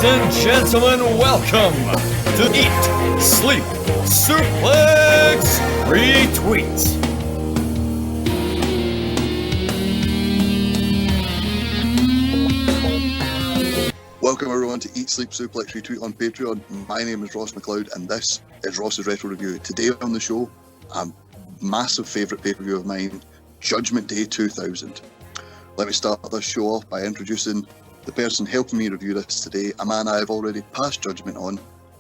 and gentlemen, welcome to Eat, Sleep, Suplex, Retweet. Welcome everyone to Eat, Sleep, Suplex, Retweet on Patreon. My name is Ross McLeod and this is Ross's Retro Review. Today on the show, a massive favourite pay-per-view of mine, Judgment Day 2000. Let me start this show off by introducing the person helping me review this today, a man I have already passed judgment on.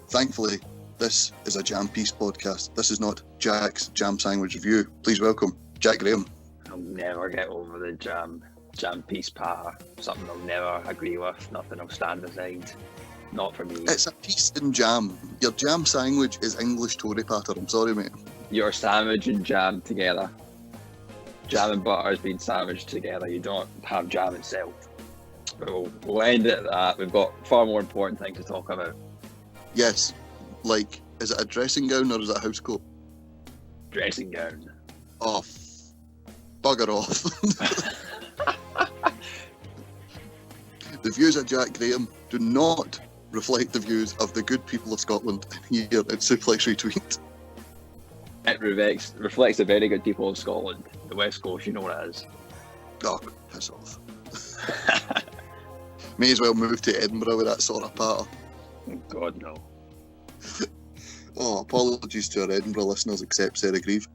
Thankfully, this is a Jam Piece podcast. This is not Jack's Jam Sandwich Review. Please welcome Jack Graham. I'll never get over the jam piece patter. Something I'll never agree with. Nothing I'll stand aside. Not for me. It's a piece in jam. Your jam sandwich is English Tory patter. I'm sorry, mate. Your sandwich and jam together. Jam and butter has been sandwiched together. You don't have jam itself. But we'll end it at that. We've got far more important things to talk about. Yes. Like, is it a dressing gown or is it a house coat? Dressing gown. Oh, bugger off. The views of Jack Graham do not reflect the views of the good people of Scotland here at Suplex Retweet. It reflects the very good people of Scotland. The West Coast, you know what it is. Oh, piss off. May as well move to Edinburgh with that sort of patter. Oh, God, no. Oh, apologies to our Edinburgh listeners, except Sarah Grieve.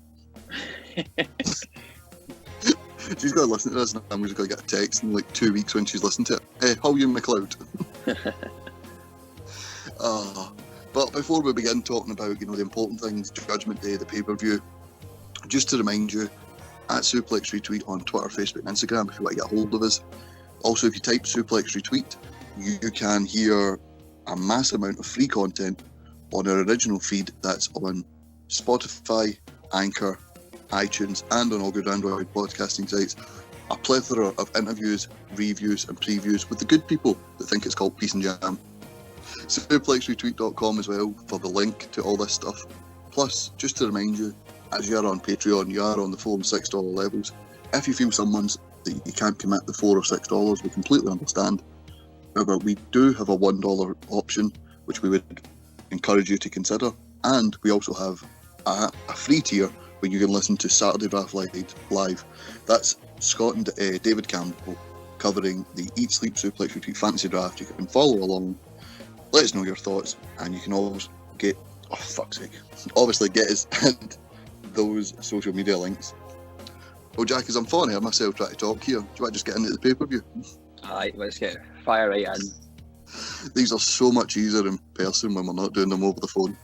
She's got to listen to this and I'm just going to get a text in like 2 weeks when she's listened to it. Hey, how you McLeod? But before we begin talking about, the important things, Judgment Day, the pay-per-view, just to remind you, at Suplex Retweet on Twitter, Facebook and Instagram if you want to get hold of us. Also, if you type Suplex Retweet, you can hear a massive amount of free content on our original feed that's on Spotify, Anchor, iTunes and on all good Android podcasting sites. A plethora of interviews, reviews and previews with the good people that think it's called Peace and Jam. SuplexRetweet.com as well for the link to all this stuff. Plus, just to remind you, as you are on Patreon, you are on the $4 and $6 levels. If you feel some months that you can't commit the $4 or $6, we completely understand. However, we do have a $1 option, which we would encourage you to consider. And we also have a free tier where you can listen to Saturday Draft Live. That's Scott and David Campbell covering the Eat, Sleep, Suplex, Retweet Fantasy Draft. You can follow along, let us know your thoughts, and you can always get, obviously get us those social media links. Well, Jack, as I'm falling here myself trying to talk here, do you want to just get into the pay-per-view? Alright, let's get fire right in. These are so much easier in person when we're not doing them over the phone.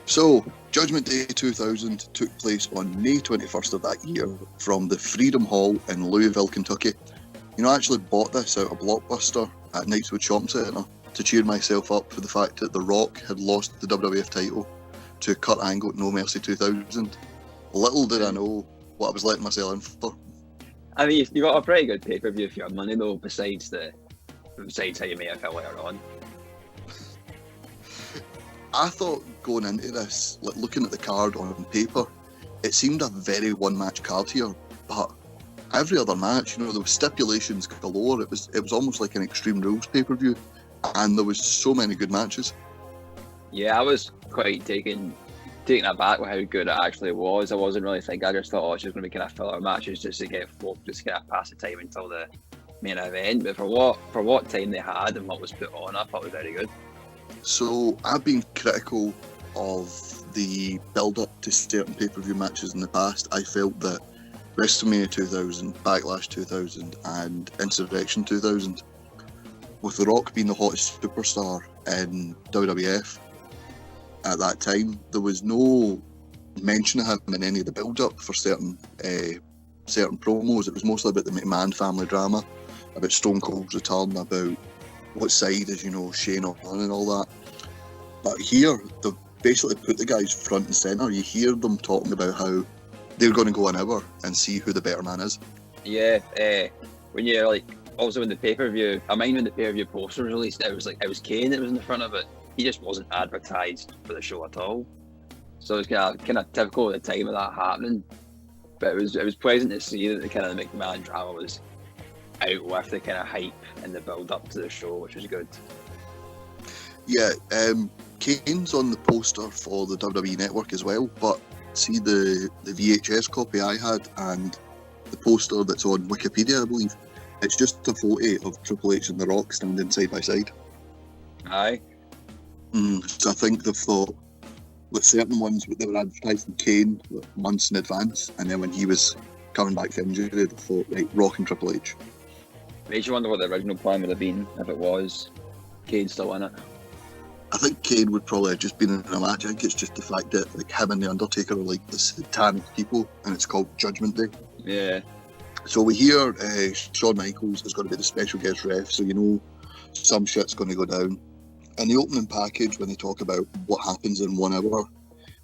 So, Judgment Day 2000 took place on May 21st of that year from the Freedom Hall in Louisville, Kentucky. I actually bought this out of Blockbuster at Knightswood Shopping Centre to cheer myself up for the fact that The Rock had lost the WWF title to Kurt Angle at No Mercy 2000. Little did I know what I was letting myself in for. I mean, you got a pretty good pay-per-view for your money though, besides how you may have felt later on. I thought going into this, like looking at the card on paper, it seemed a very one-match card here, but every other match, there was stipulations galore. It was almost like an Extreme Rules pay-per-view, and there was so many good matches. Yeah, I was quite taken aback with how good it actually was. I wasn't really thinking. I just thought, it's just going to be kind of filler matches just to get folk, just kind of pass the time until the main event. But for what time they had and what was put on, I thought it was very good. So I've been critical of the build-up to certain pay-per-view matches in the past. I felt that WrestleMania 2000, Backlash 2000 and Insurrection 2000, with The Rock being the hottest superstar in WWF at that time, there was no mention of him in any of the build-up for certain promos. It was mostly about the McMahon family drama, about Stone Cold's return, about what side is, Shane on and all that. But here, they've basically put the guys front and centre. You hear them talking about how they're going to go an hour and see who the better man is. Yeah, when you're also in the pay-per-view, I mind when the pay-per-view poster was released, it was Kane that was in the front of it. He just wasn't advertised for the show at all. So it was kind of typical at the time of that happening. But it was pleasant to see that the kind of the McMahon drama was out with the kind of hype and the build up to the show, which was good. Yeah, Kane's on the poster for the WWE Network as well, but see the VHS copy I had and the poster that's on Wikipedia, I believe, it's just a photo of Triple H and The Rock standing side by side. Aye. So I think they've thought with certain ones they were advertising Kane months in advance, and then when he was coming back from injury, they thought, right, Rock and Triple H. Makes you wonder what the original plan would have been if it was Kane still in it. I think Kane would probably have just been in a match. I think it's just the fact that like him and the Undertaker are like the satanic people, and it's called Judgment Day. Yeah. So we hear Shawn Michaels is going to be the special guest ref, so you know some shit's going to go down. In the opening package, when they talk about what happens in 1 hour,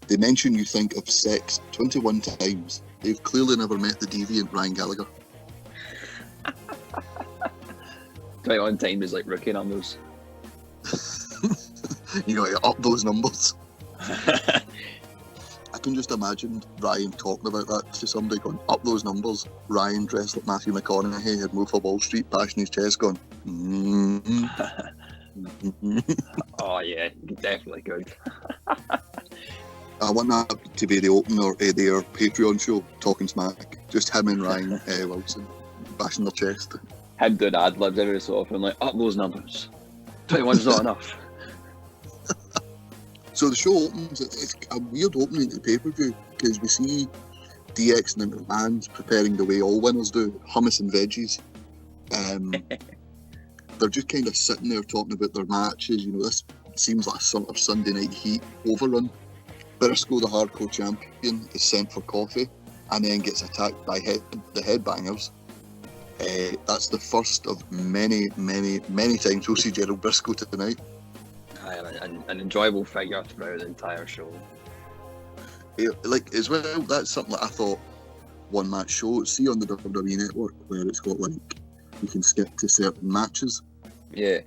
they mention you think of sex 21 times. They've clearly never met the deviant Ryan Gallagher. 21 times is like rookie numbers. You got to up those numbers. I can just imagine Ryan talking about that to somebody, going, up those numbers. Ryan dressed like Matthew McConaughey had moved for Wall Street, bashing his chest, going, Oh yeah, definitely good. I want that to be the opener of their Patreon show, Talking Smack. Just him and Ryan Wilson bashing their chest. Him doing ad libs every so often, like, up those numbers. 21's not enough. So the show opens, it's a weird opening to the pay-per-view, because we see DX and the McMahons preparing the way all winners do, hummus and veggies. They're just kind of sitting there talking about their matches. You know, this seems like a sort of Sunday Night Heat overrun. Briscoe, the hardcore champion, is sent for coffee and then gets attacked by the headbangers. That's the first of many, many, many times we'll see Gerald Briscoe tonight. An enjoyable figure throughout the entire show. Yeah, like, as well, that's something that I thought one match show. See on the WWE Network where it's got like you can skip to certain matches. Yeah.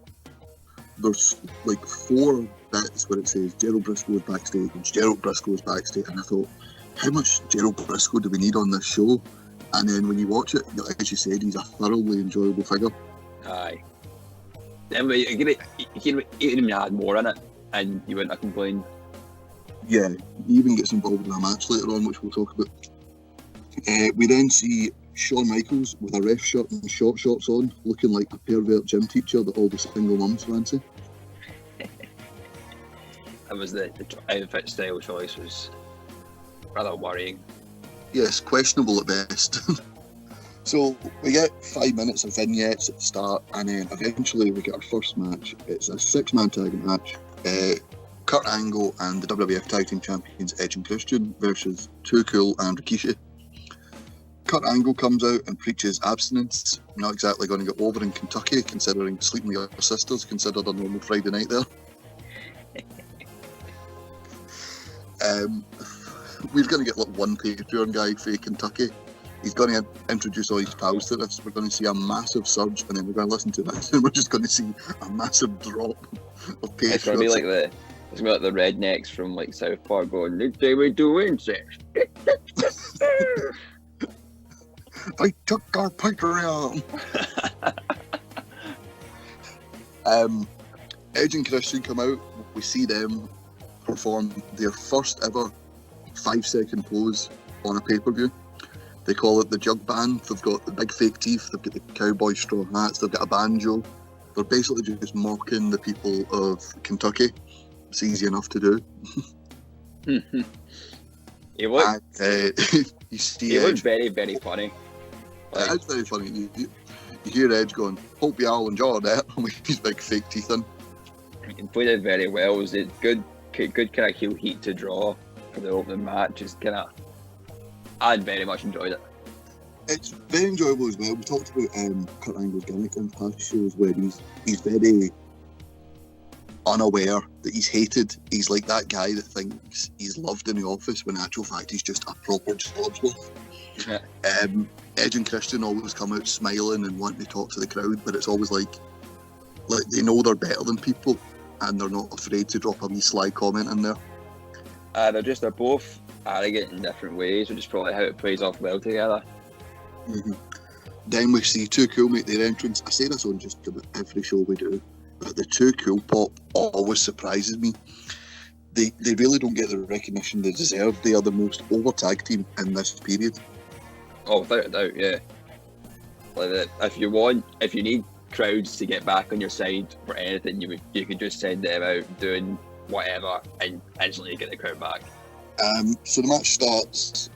There's like 4 bits where it says Gerald Briscoe is backstage and Gerald Briscoe is backstage, and I thought, how much Gerald Briscoe do we need on this show? And then when you watch it, as you said, he's a thoroughly enjoyable figure. Aye. Then you can even add more in it, and you wouldn't have complained. Yeah, he even gets involved in a match later on, which we'll talk about. We then see Shawn Michaels with a ref shirt and short shorts on, looking like a pervert gym teacher that all the single mums fancy. That was the outfit style choice was rather worrying. Yes, questionable at best. So we get 5 minutes of vignettes at the start, and then eventually we get our first match. It's a 6-man tag match. Kurt Angle and the WWF Tag Team Champions Edge and Christian versus Too Cool and Rikishi. Kurt Angle comes out and preaches abstinence. Not exactly going to get over in Kentucky, considering sleeping with your sisters considered a normal Friday night there. We're going to get like one Patreon guy for Kentucky. He's going to introduce all his pals to this. We're going to see a massive surge, and then we're going to listen to this, and we're just going to see a massive drop of Patreon. It's going to be like the rednecks from like South Park going, "This day we do incest." They took our Patreon. Edge and Christian come out. We see them perform their first ever 5-second pose on a pay-per-view. They call it the Jug Band. They've got the big fake teeth, they've got the cowboy straw hats, they've got a banjo. They're basically just mocking the people of Kentucky. It's easy enough to do. He looked very, very funny. Like, it's very funny. You hear Edge going, "Hope you all enjoyed that," with his big fake teeth in. He played it very well. It was a good kind of heel heat to draw for the opening match. Just kind of, I very much enjoyed it. It's very enjoyable as well. We talked about Kurt Angle's gimmick on past shows where he's very unaware that he's hated. He's like that guy that thinks he's loved in the office when in actual fact he's just a proper jobsworth. Edge and Christian always come out smiling and wanting to talk to the crowd, but it's always like they know they're better than people and they're not afraid to drop a wee sly comment in there. They're both arrogant in different ways, which is probably how it plays off well together. Mm-hmm. Then we see Too Cool make their entrance. I say this on just about every show we do, but the Too Cool pop always surprises me. They really don't get the recognition they deserve. They are the most over tag team in this period. Oh, without a doubt, yeah. Like if you need crowds to get back on your side for anything, you could just send them out doing whatever and instantly get the crowd back. So the match starts.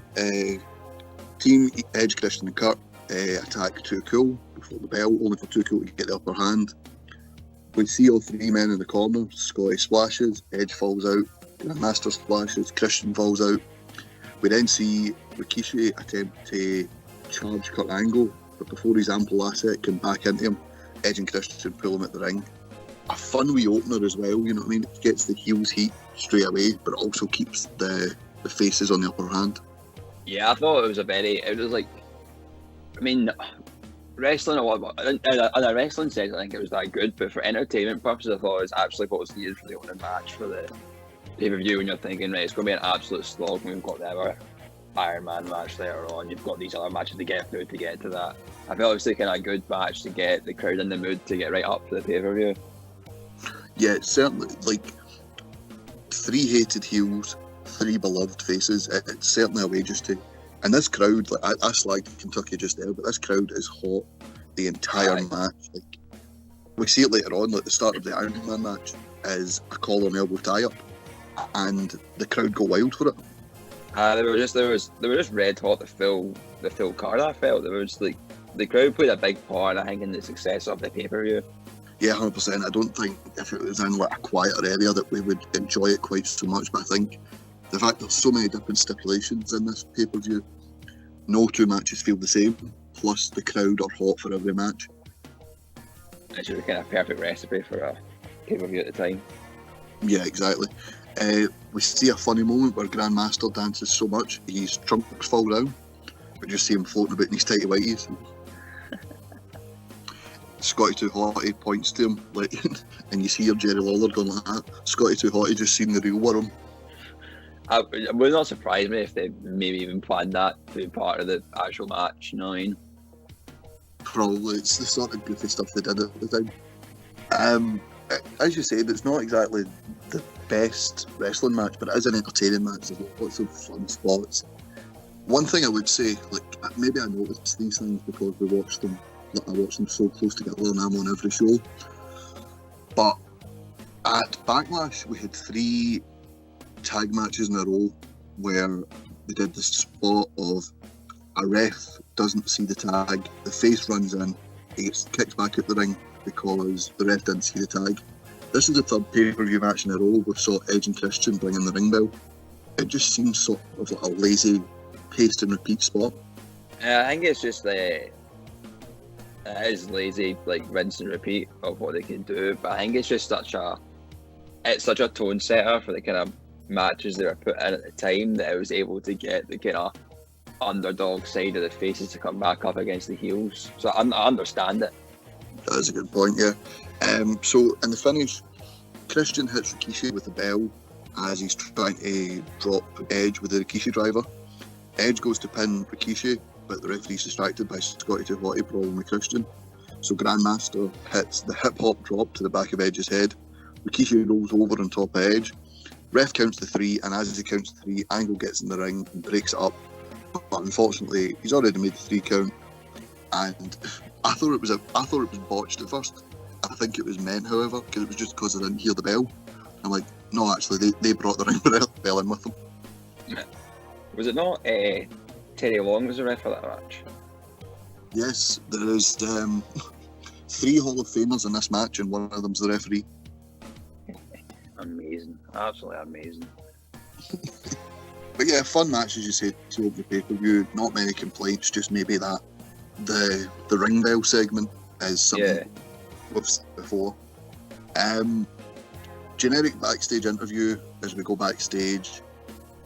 Team Edge, Christian and Kurt attack Too Cool before the bell, only for Too Cool to get the upper hand. We see all three men in the corner. Scotty splashes, Edge falls out, Grandmaster splashes, Christian falls out. We then see Rikishi attempt to charge Kurt Angle, but before his ample asset can back into him, Edge and Christian pull him at the ring. A fun wee opener as well, you know what I mean? It gets the heels heat straight away, but it also keeps the faces on the upper hand. Yeah, I thought it was like, I mean, wrestling in a wrestling sense, I think it was that good, but for entertainment purposes, I thought it was actually what was needed for the opening match for the pay-per-view. When you're thinking, right, it's going to be an absolute slog. We've got the other Iron Man match later on. You've got these other matches to get through to get to that. I felt it was kind of a good match to get the crowd in the mood to get right up to the pay-per-view. Yeah, it's certainly like 3 hated heels, 3 beloved faces. It's certainly outrageous too. And this crowd, like I slagged Kentucky just there, but this crowd is hot the entire match. Like, we see it later on, like the start of the Iron Man match is a collar and elbow tie up, and the crowd go wild for it. They were just red hot to fill card. I felt there was like the crowd played a big part, I think, in the success of the pay-per-view. Yeah, 100%. I don't think if it was in like a quieter area that we would enjoy it quite so much, but I think the fact there's so many different stipulations in this pay-per-view, no 2 matches feel the same, plus the crowd are hot for every match. It's just a kind of perfect recipe for a pay-per-view at the time. Yeah, exactly. We see a funny moment where Grandmaster dances so much his trunks fall down. We just see him floating about in his tighty whities. Scotty Too Hotty points to him, like, and you hear Jerry Lawler going like that. Scotty Too Hotty just seen the real worm. It would not surprise me if they maybe even planned that to be part of the actual match, you know what I mean? Probably. It's the sort of goofy stuff they did at the time. As you said, it's not exactly the best wrestling match, but it is an entertaining match. There's lots of fun spots. One thing I would say, like, maybe I noticed these things because we watched them. I watched them so close together and I'm on every show. But at Backlash, we had 3 tag matches in a row where we did the spot of a ref doesn't see the tag, the face runs in, he gets kicked back out the ring because the ref didn't see the tag. This is the 3rd pay-per-view match in a row we saw Edge and Christian bring in the ring bell. It just seems sort of like a lazy paste and repeat spot. I think it's just it is lazy, like rinse and repeat of what they can do, but I think it's just such a tone setter for the kind of matches they were put in at the time that I was able to get the kind of underdog side of the faces to come back up against the heels. So I understand it. That is a good point, yeah. So in the finish, Christian hits Rikishi with the bell as he's trying to drop Edge with the Rikishi driver. Edge goes to pin Rikishi, but the referee's distracted by Scotty Too Hotty brawling with Christian. So Grandmaster hits the hip hop drop to the back of Edge's head. Rikishi rolls over on top of Edge. Ref counts to 3, and as he counts to 3, Angle gets in the ring and breaks it up. But unfortunately, he's already made the 3 count, and I thought it was botched at first. I think it was meant, however, because it was just because I didn't hear the bell. I'm like, no, actually, they brought the ring bell in with them. Was it not Terry Long was the ref for that match? Yes, there is 3 Hall of Famers in this match, and one of them's the referee. Amazing, absolutely amazing. But yeah, fun match, as you said, to open the pay-per-view. Not many complaints, just maybe that the ring bell segment is something we've seen before. Generic backstage interview as we go backstage.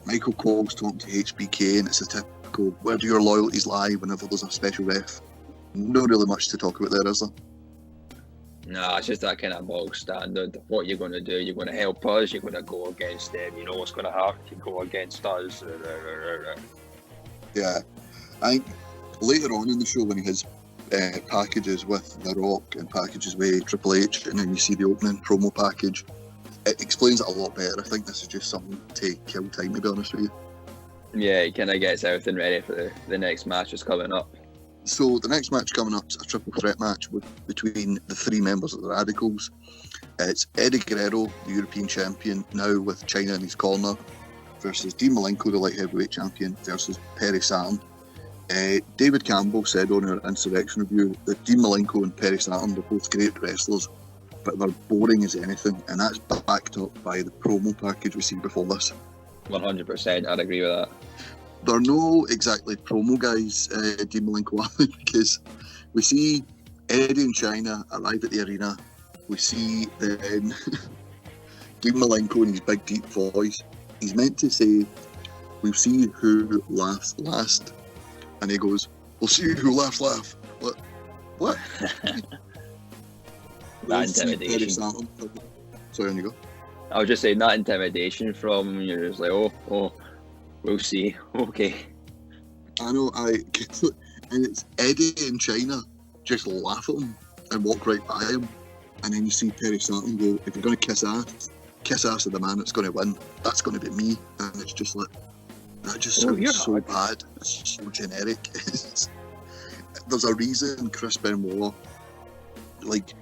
Michael Cole's talking to HBK, and it's a typical, where do your loyalties lie whenever there's a special ref? Not really much to talk about there, is there? No, it's just that kind of bog standard. What you're going to do, you're going to help us, you're going to go against them, you know what's going to happen if you go against us. Yeah. I think later on in the show, when he has packages with The Rock and packages with Triple H, and then you see the opening promo package. It explains it a lot better. I think this is just something to kill time, to be honest with you. Yeah, it kind of gets everything ready for the next match that's coming up. So the next match coming up is a triple threat match between the three members of the Radicals. It's Eddie Guerrero, the European champion, now with China in his corner, versus Dean Malenko, the light heavyweight champion, versus Perry Saturn. David Campbell said on our Insurrection review that Dean Malenko and Perry Saturn are both great wrestlers, but they're boring as anything, and that's backed up by the promo package we see before this. 100%, I'd agree with that. They're no exactly promo guys, Dean Malenko, because we see Eddie and China arrive at the arena. We see then Dean Malenko in his big deep voice. He's meant to say, "We'll see who laughs last," and he goes, "We'll see who laughs laugh." What? That intimidation. Sorry, on you go. I was just saying that intimidation from you're just like, oh, we'll see. Okay. I know, and it's Eddie and China just laugh at him and walk right by him, and then you see Perry Saturn go, "If you're going to kiss ass of the man that's going to win, that's going to be me," and it's just like, that just sounds so bad. It's so generic. There's a reason Chris Benoit, like,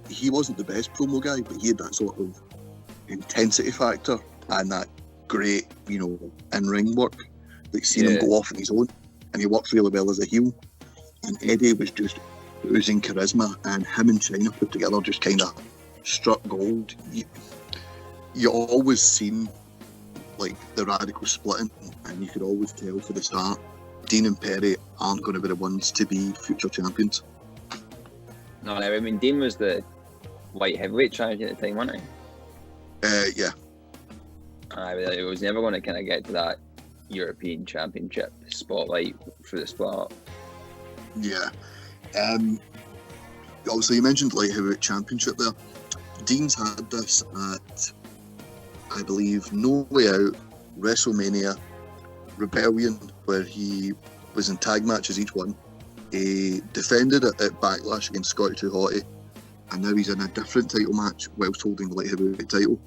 he wasn't the best promo guy, but he had that sort of intensity factor and that great, in-ring work. Like, seeing him go off on his own, and he worked really well as a heel. And Eddie was just oozing charisma, and him and China put together just kind of struck gold. You always seen like the Radicals splitting, and you could always tell for the start Dean and Perry aren't going to be the ones to be future champions. No, I mean, Dean was the light heavyweight champion at the time, wasn't he? Yeah. It was never going to kind of get to that European Championship spotlight for the spot. Yeah. Obviously, you mentioned light heavyweight championship there. Dean's had this at, I believe, No Way Out, WrestleMania, Rebellion, where he was in tag matches each one. He defended it at Backlash against Scotty 2 Hotty, and now he's in a different title match whilst holding the light heavyweight title.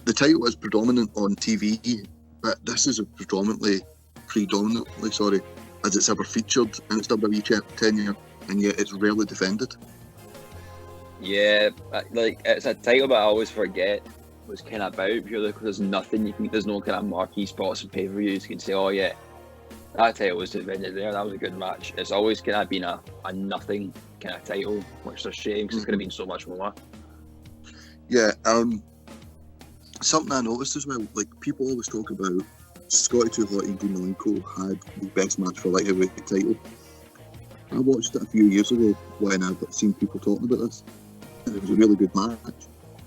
The title is predominant on TV, but this is predominantly, as it's ever featured in its WWE tenure, and yet it's rarely defended. Yeah, like, it's a title that I always forget was kind of about, purely because there's no kind of marquee spots and pay-per-views you can say, oh yeah, that title was defended there, that was a good match. It's always kind of been a nothing kind of title, which is a shame because it could have been so much more. Yeah, something I noticed as well, like, people always talk about Scotty 2 Hotty and Dean Malenko had the best match for light heavyweight title. I watched it a few years ago when I've seen people talking about this, and it was a really good match,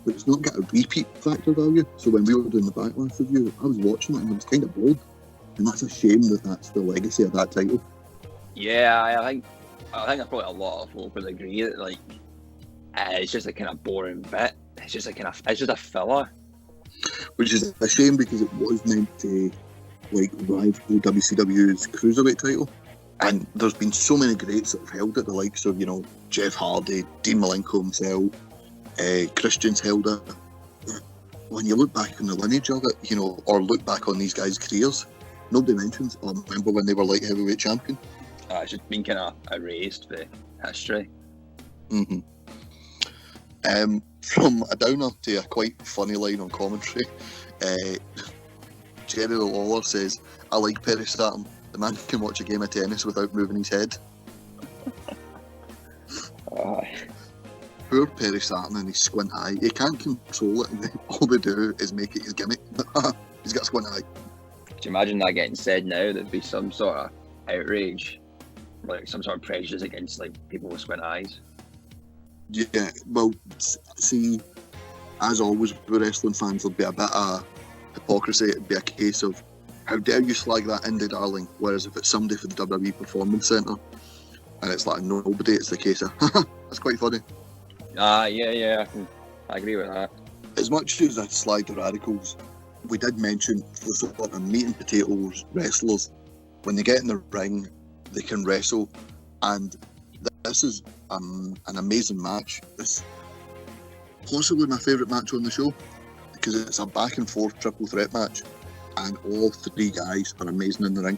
but it's not got a repeat factor value. So when we were doing the Backlash review, I was watching it and I was kind of bored, and that's a shame that that's the legacy of that title. Yeah, I think probably a lot of folk would agree that, like, it's just a kind of boring bit. It's just a filler. Which is a shame because it was meant to, like, rival WCW's Cruiserweight title. And there's been so many greats that have held it, the likes of, Jeff Hardy, Dean Malenko himself, Christian's held it. When you look back on the lineage of it, or look back on these guys' careers, nobody mentions, remember when they were light heavyweight champion? It's just been kind of erased for history. Mm-hmm. From a downer to a quite funny line on commentary, Jerry Lawler says, "I like Perry Saturn. The man can watch a game of tennis without moving his head." Poor Perry Saturn and his squint eye. He can't control it, and all they do is make it his gimmick. He's got a squint eye. Could you imagine that getting said now? There'd be some sort of outrage, like some sort of prejudice against, like, people with squint eyes. Yeah, well, see, as always with wrestling fans, there'll be a bit of hypocrisy. It'd be a case of, how dare you slag that indie darling, whereas if it's somebody for the WWE Performance Centre and it's like nobody, it's the case of, that's quite funny. Yeah, I agree with that. As much as I slag the Radicals, we did mention the sort of meat and potatoes wrestlers. When they get in the ring, they can wrestle, and this is an amazing match. It's possibly my favourite match on the show because it's a back and forth triple threat match, and all three guys are amazing in the ring.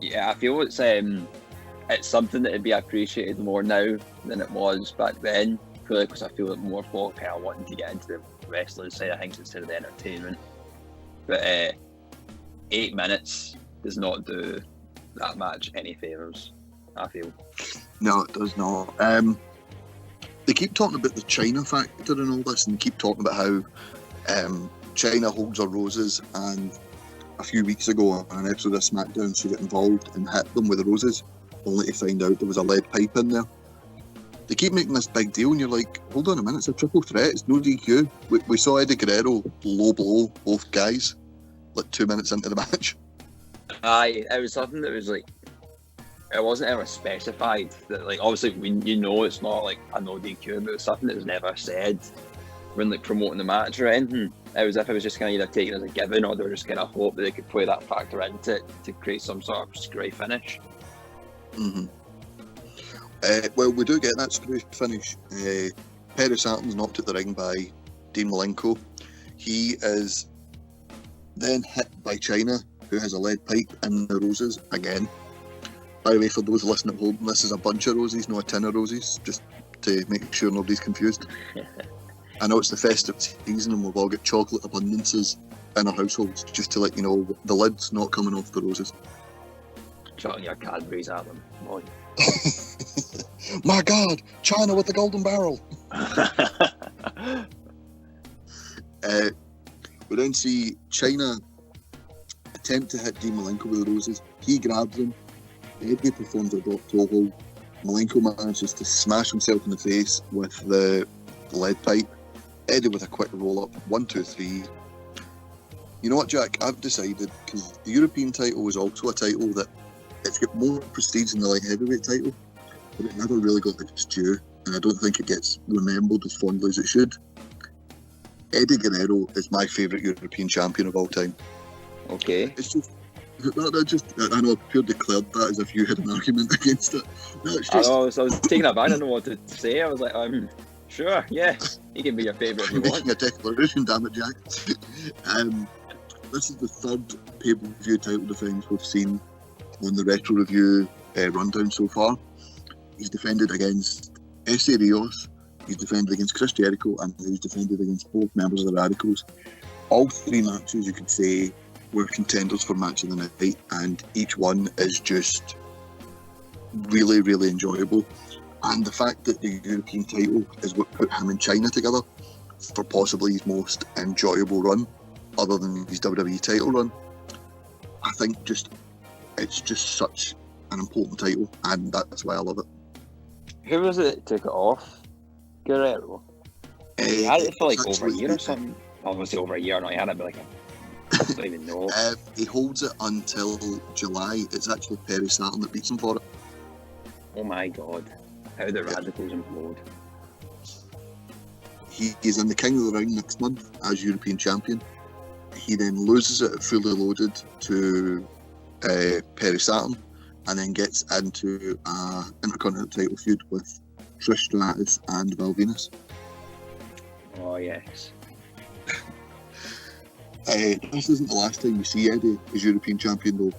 Yeah, I feel it's something that would be appreciated more now than it was back then. Purely because I feel that more folk kind of wanting to get into the wrestling side of things instead of the entertainment. But 8 minutes does not do that match any favours, I feel. No, it does not. They keep talking about the China factor and all this, and they keep talking about how China holds her roses, and a few weeks ago on an episode of SmackDown she got involved and hit them with the roses, only to find out there was a lead pipe in there. They keep making this big deal and you're like, hold on a minute, it's a triple threat, it's no DQ. We saw Eddie Guerrero low blow both guys like 2 minutes into the match. Aye, it was something that was like, it wasn't ever specified that, like, obviously it's not like a no DQ, but it was something that was never said when like promoting the match or anything. It was as if it was just kind of either taken as a given or they were just kind of hope that they could play that factor into it to create some sort of screwy finish. Mm-hmm. Well, we do get that screwy finish. Perry Saturn's knocked at the ring by Dean Malenko. He is then hit by China, who has a lead pipe in the roses again. By the way, for those listening at home, this is a bunch of roses, not a tin of roses, just to make sure nobody's confused. I know it's the festive season and we've all got chocolate abundances in our households, just to let you know the lid's not coming off the roses. Shotting your Cadbury's at them. Boy. My God, China with the golden barrel. We then see China attempt to hit Dean Malenko with the roses. He grabs him. Eddie performs a drop toe hold. Malenko manages to smash himself in the face with the lead pipe. Eddie with a quick roll up. 1, 2, 3. You know what, Jack? I've decided, because the European title is also a title that it's got more prestige than the light heavyweight title, but it never really got its due, and I don't think it gets remembered as fondly as it should. Eddie Guerrero is my favourite European champion of all time. Okay. It's just, I know I've pure declared that as if you had an argument against it. No, it's just, I was taken aback, I didn't know what to say. I was like, sure, yeah, he can be your favourite if you I'm want. making a declaration, damn it, Jack. This is the third pay-per-view title defence we've seen on the Retro Review rundown so far. He's defended against Essa Rios, he's defended against Chris Jericho, and he's defended against both members of the Radicals. All three matches, you could say, were contenders for match of the night, and each one is just really, really enjoyable. And the fact that the European title is what put him and China together for possibly his most enjoyable run, other than his WWE title run, I think it's just such an important title, and that's why I love it. Who was it that took it off? Guerrero? He had it for like over a year or something. Obviously over a year, no, he had it for like I don't even know. He holds it until July. It's actually Perry Saturn that beats him for it. Oh my God. How the Radicals implode. He is in the King of the Ring next month as European champion. He then loses it at Fully Loaded to Perry Saturn, and then gets into an Intercontinental title feud with Trish Stratus and Val Venus. Oh yes. This isn't the last time you see Eddie as European champion though.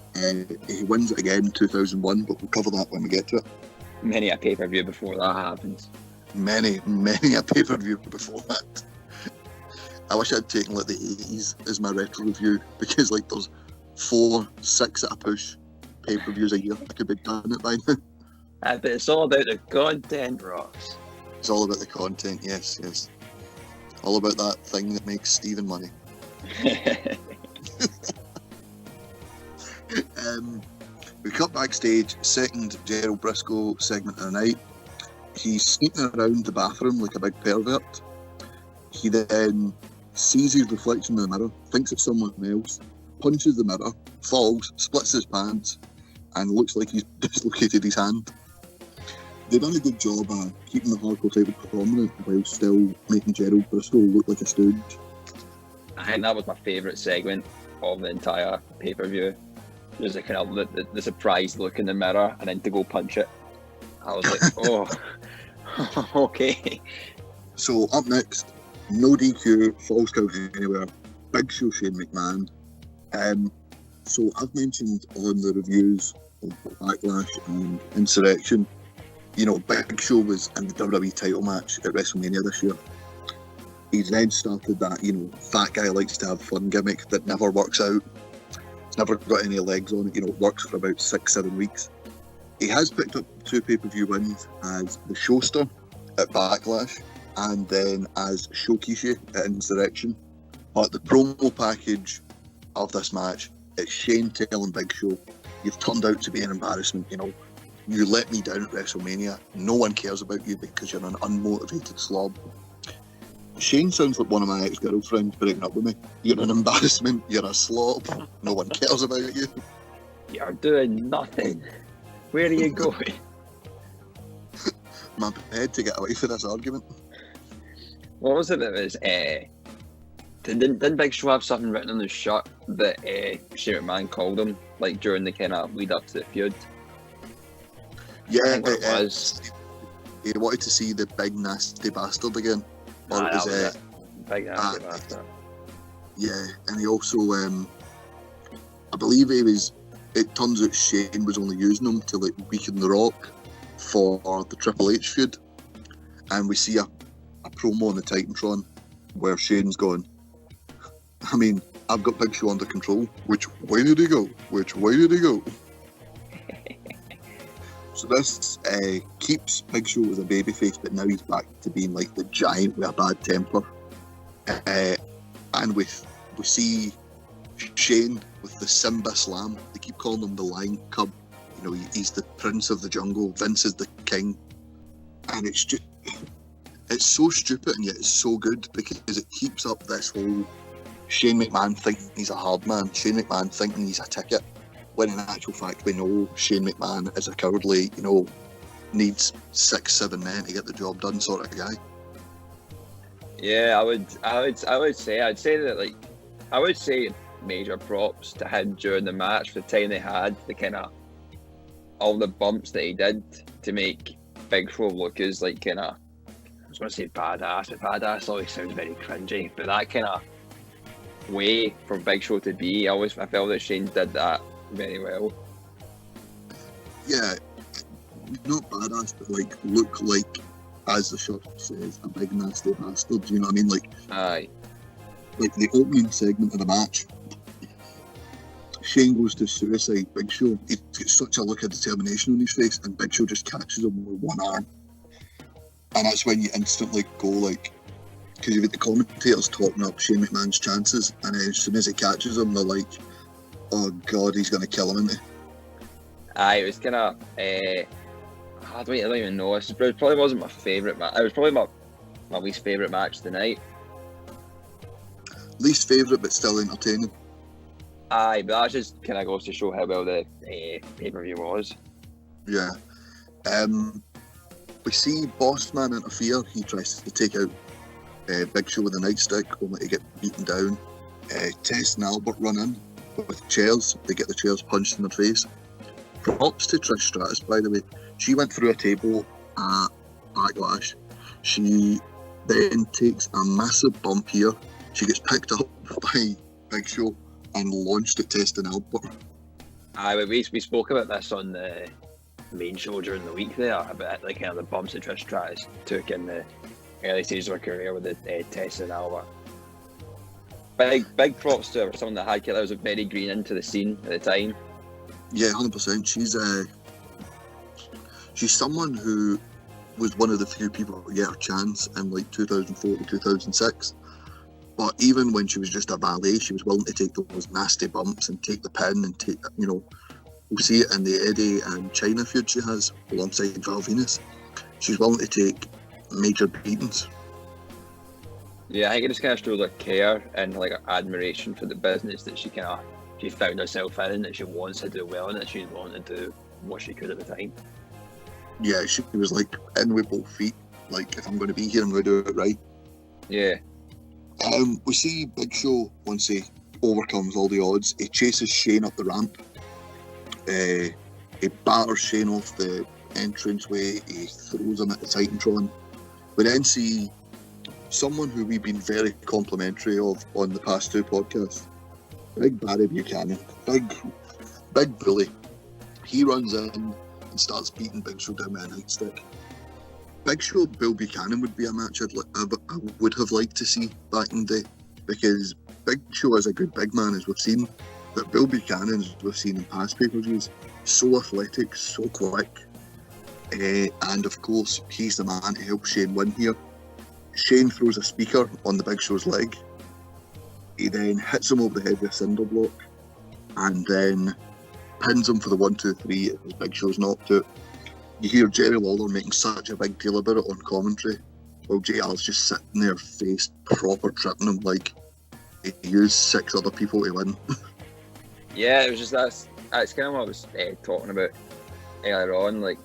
He wins it again in 2001, but we'll cover that when we get to it. Many a pay-per-view before that happens. Many a pay-per-view before that. I wish I'd taken like the 80s as my retro review, because like there's 4, 6 at a push pay-per-views a year. I could be done it by now. But it's all about the content, Ross. It's all about the content, yes. All about that thing that makes Stephen money. We cut backstage, second Gerald Briscoe segment of the night. He's sneaking around the bathroom like a big pervert. He then sees his reflection in the mirror, thinks it's someone else, punches the mirror, falls, splits his pants, and looks like he's dislocated his hand. They've done a good job of keeping the hardcore title prominent while still making Gerald Briscoe look like a stooge. I think that was my favourite segment of the entire pay-per-view. There's a kind of the surprised look in the mirror and then to go punch it. I was like, oh, okay. So up next, no DQ, falls count anywhere. Big Show Shane McMahon. So I've mentioned on the reviews of Backlash and Insurrection, you know, Big Show was in the WWE title match at WrestleMania this year. He's then started that, you know, fat guy likes to have fun gimmick that never works out. It's never got any legs on it, you know, it works for about 6-7 weeks. He has picked up 2 pay-per-view wins as the Showster at Backlash and then as Shokishi at Insurrection. But the promo package of this match, it's Shane telling Big Show, you've turned out to be an embarrassment, you know. You let me down at WrestleMania. No one cares about you because you're an unmotivated slob. Shane sounds like one of my ex-girlfriends breaking up with me. You're an embarrassment, you're a slob, no one cares about you. You're doing nothing. Where are you going? I'm prepared to get away from this argument. What was it that was, didn't Big Show have something written on his shirt that Shane McMahon called him, like during the kind of lead up to the feud? Yeah, I think what it was. He wanted to see the big nasty bastard again. Or Nah, it was, that was it. Big nasty bastard. yeah, and he also, I believe it turns out Shane was only using him to like weaken The Rock for the Triple H feud. And we see a promo on the Titantron where Shane's going, I mean, I've got Big Show under control. Which way did he go? Which way did he go? So this keeps Big Show as a babyface, but now he's back to being like the giant with a bad temper. And we see Shane with the Simba Slam. They keep calling him the Lion Cub. You know, he's the Prince of the Jungle. Vince is the King. And it's just, it's so stupid and yet it's so good because it keeps up this whole Shane McMahon thinking he's a hard man. Shane McMahon thinking he's a ticket. When in actual fact we know Shane McMahon is a cowardly, you know, needs 6-7 men to get the job done sort of guy. Yeah, I would say that, like, I would say major props to him during the match for the time they had, the kind of all the bumps that he did to make Big Show look as like kind of, I was going to say badass, but badass always sounds very cringy, but that kind of way for Big Show to be, I felt that Shane did that very well. Yeah, not badass, but like look like, as the shirt says, a big nasty bastard. You know what I mean? Like, Aye. Like the opening segment of the match, Shane goes to suicide Big Show. He's got such a look of determination on his face, and Big Show just catches him with one arm. And that's when you instantly go like, because you've got the commentators talking up Shane McMahon's chances, and then as soon as he catches him, they're like, oh god, he's going to kill him, isn't he? Aye, it was kind of, I don't even know. It probably wasn't my favourite match. It was probably my least favourite match of the night. Least favourite, but still entertaining. Aye, but that just kind of goes to show how well the pay-per-view was. Yeah. We see Bossman interfere. He tries to take out Big Show with a nightstick, only to get beaten down. Tess and Albert run in with chairs. They get the chairs punched in the face. Props to Trish Stratus, by the way. She went through a table at Backlash. She then takes a massive bump here. She gets picked up by Big Show and launched at Tess and Albert. Aye, we spoke about this on the main show during the week there, about like kind of the bumps that Trish Stratus took in the early stages of her career with the Tess and Albert. Big props to her, someone that had that was very green into the scene at the time. Yeah, 100%. She's someone who was one of the few people to get her chance in like 2004 to 2006. But even when she was just a valet, she was willing to take those nasty bumps and take the pin and take, you know, we'll see it in the Eddie and China feud she has alongside Val Venus. She's willing to take major beatings. Yeah, I think it just kind of shows her care and like admiration for the business that she found herself in, that she wants to do well in it. She's willing to do what she could at the time. Yeah, she was like in with both feet. Like, if I'm going to be here, I'm going to do it right. Yeah. We see Big Show, once he overcomes all the odds, he chases Shane up the ramp. He batters Shane off the entranceway, he throws him at the Titantron. We then see someone who we've been very complimentary of on the past two podcasts, Big Barry Buchanan, big bully. He runs in and starts beating Big Show down with a nightstick. Big Show Bill Buchanan would be a match I would have liked to see back in the day, because Big Show is a good big man, as we've seen, but Bill Buchanan, as we've seen in past pay-per-views, so athletic, so quick, and of course he's the man to help Shane win here. Shane throws a speaker on the Big Show's leg. He then hits him over the head with a cinder block, and then pins him for the 1-2-3 as Big Show's knocked out. You hear Jerry Lawler making such a big deal about it on commentary, while JR's just sitting there, face proper tripping him like he used 6 other people to win. Yeah, it was just that's kind of what I was talking about earlier on. Like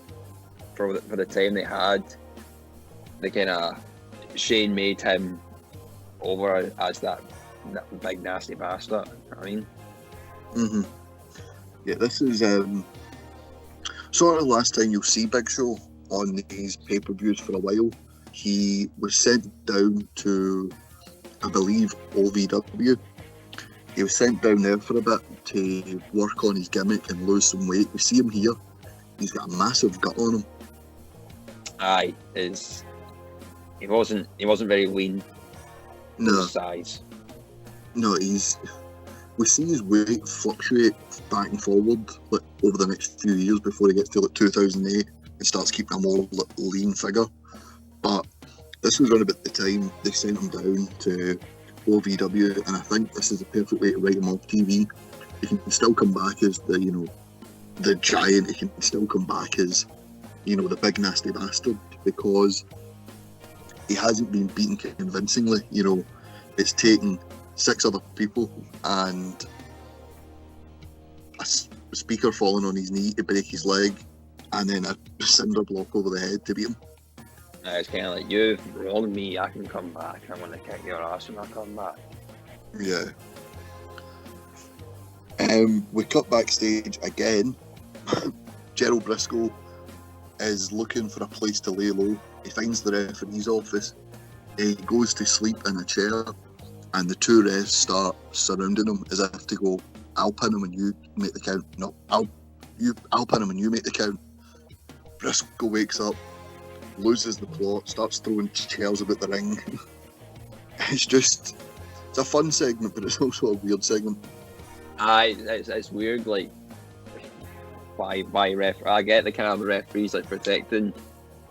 for the time they had, the kind of Shane made him over as that big nasty bastard. I mean, yeah, this is sort of the last time you'll see Big Show on these pay-per-views for a while. He was sent down to, I believe, OVW. He was sent down there for a bit to work on his gimmick and lose some weight. We see him here. He's got a massive gut on him. aye, he wasn't very lean. No, Size. no, we see his weight fluctuate back and forward like over the next few years before he gets to like 2008 and starts keeping a more lean figure. But this was around about the time they sent him down to OVW, and I think this is the perfect way to write him off TV. He can still come back as the giant. He can still come back as the big nasty bastard, because he hasn't been beaten convincingly. It's taken 6 other people and a speaker falling on his knee to break his leg, and then a cinder block over the head to beat him. It's kind of like, you've wronged me, I can come back. I'm going to kick your ass when I come back. Yeah. We cut backstage again. Gerald Briscoe is looking for a place to lay low. He finds the referee's office. He goes to sleep in a chair, and the 2 refs start surrounding him as if to go, I'll pin him and you make the count. No, I'll pin him and you make the count. Briscoe wakes up, loses the plot, starts throwing chairs about the ring. It's a fun segment, but it's also a weird segment. Aye, it's weird, like, why I get the kind of referees like protecting,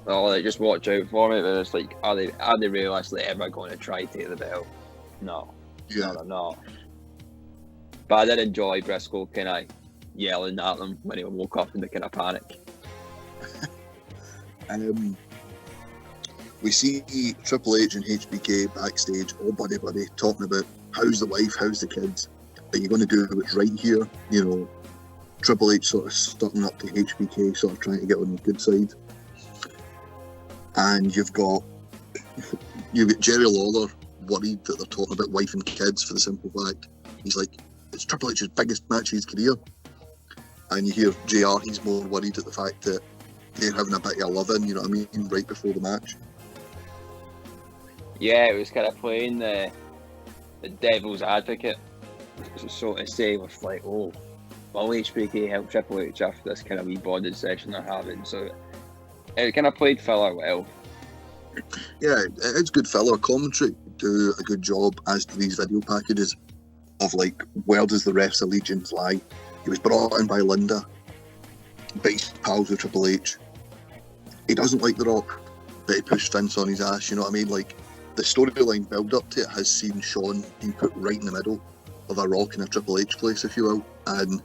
like just watch out for me, but it's like, are they realistically ever going to try to take the belt? No. Yeah. No, they're not. But I did enjoy Briscoe kind of yelling at them when he woke up in the kind of panic. We see Triple H and HBK backstage, all buddy, talking about how's the wife, how's the kids, are you going to do what's right here? Triple H sort of starting up to HBK, sort of trying to get on the good side. And you've got Jerry Lawler worried that they're talking about wife and kids, for the simple fact he's like, it's Triple H's biggest match of his career. And you hear JR, he's more worried at the fact that they're having a bit of a love-in, right before the match. Yeah, it was kind of playing the devil's advocate, so to say, with like, oh, will HBK help Triple H after this kind of wee bonded session they're having? So it kind of played filler well. Yeah, it's good filler. Commentary do a good job, as do these video packages, of like, where does the ref's allegiance lie? He was brought in by Linda, but he's pals with Triple H. He doesn't like The Rock, but he pushed Vince on his ass, you know what I mean? Like, the storyline build up to it has seen Shawn being put right in the middle of a Rock and a Triple H place, if you will, and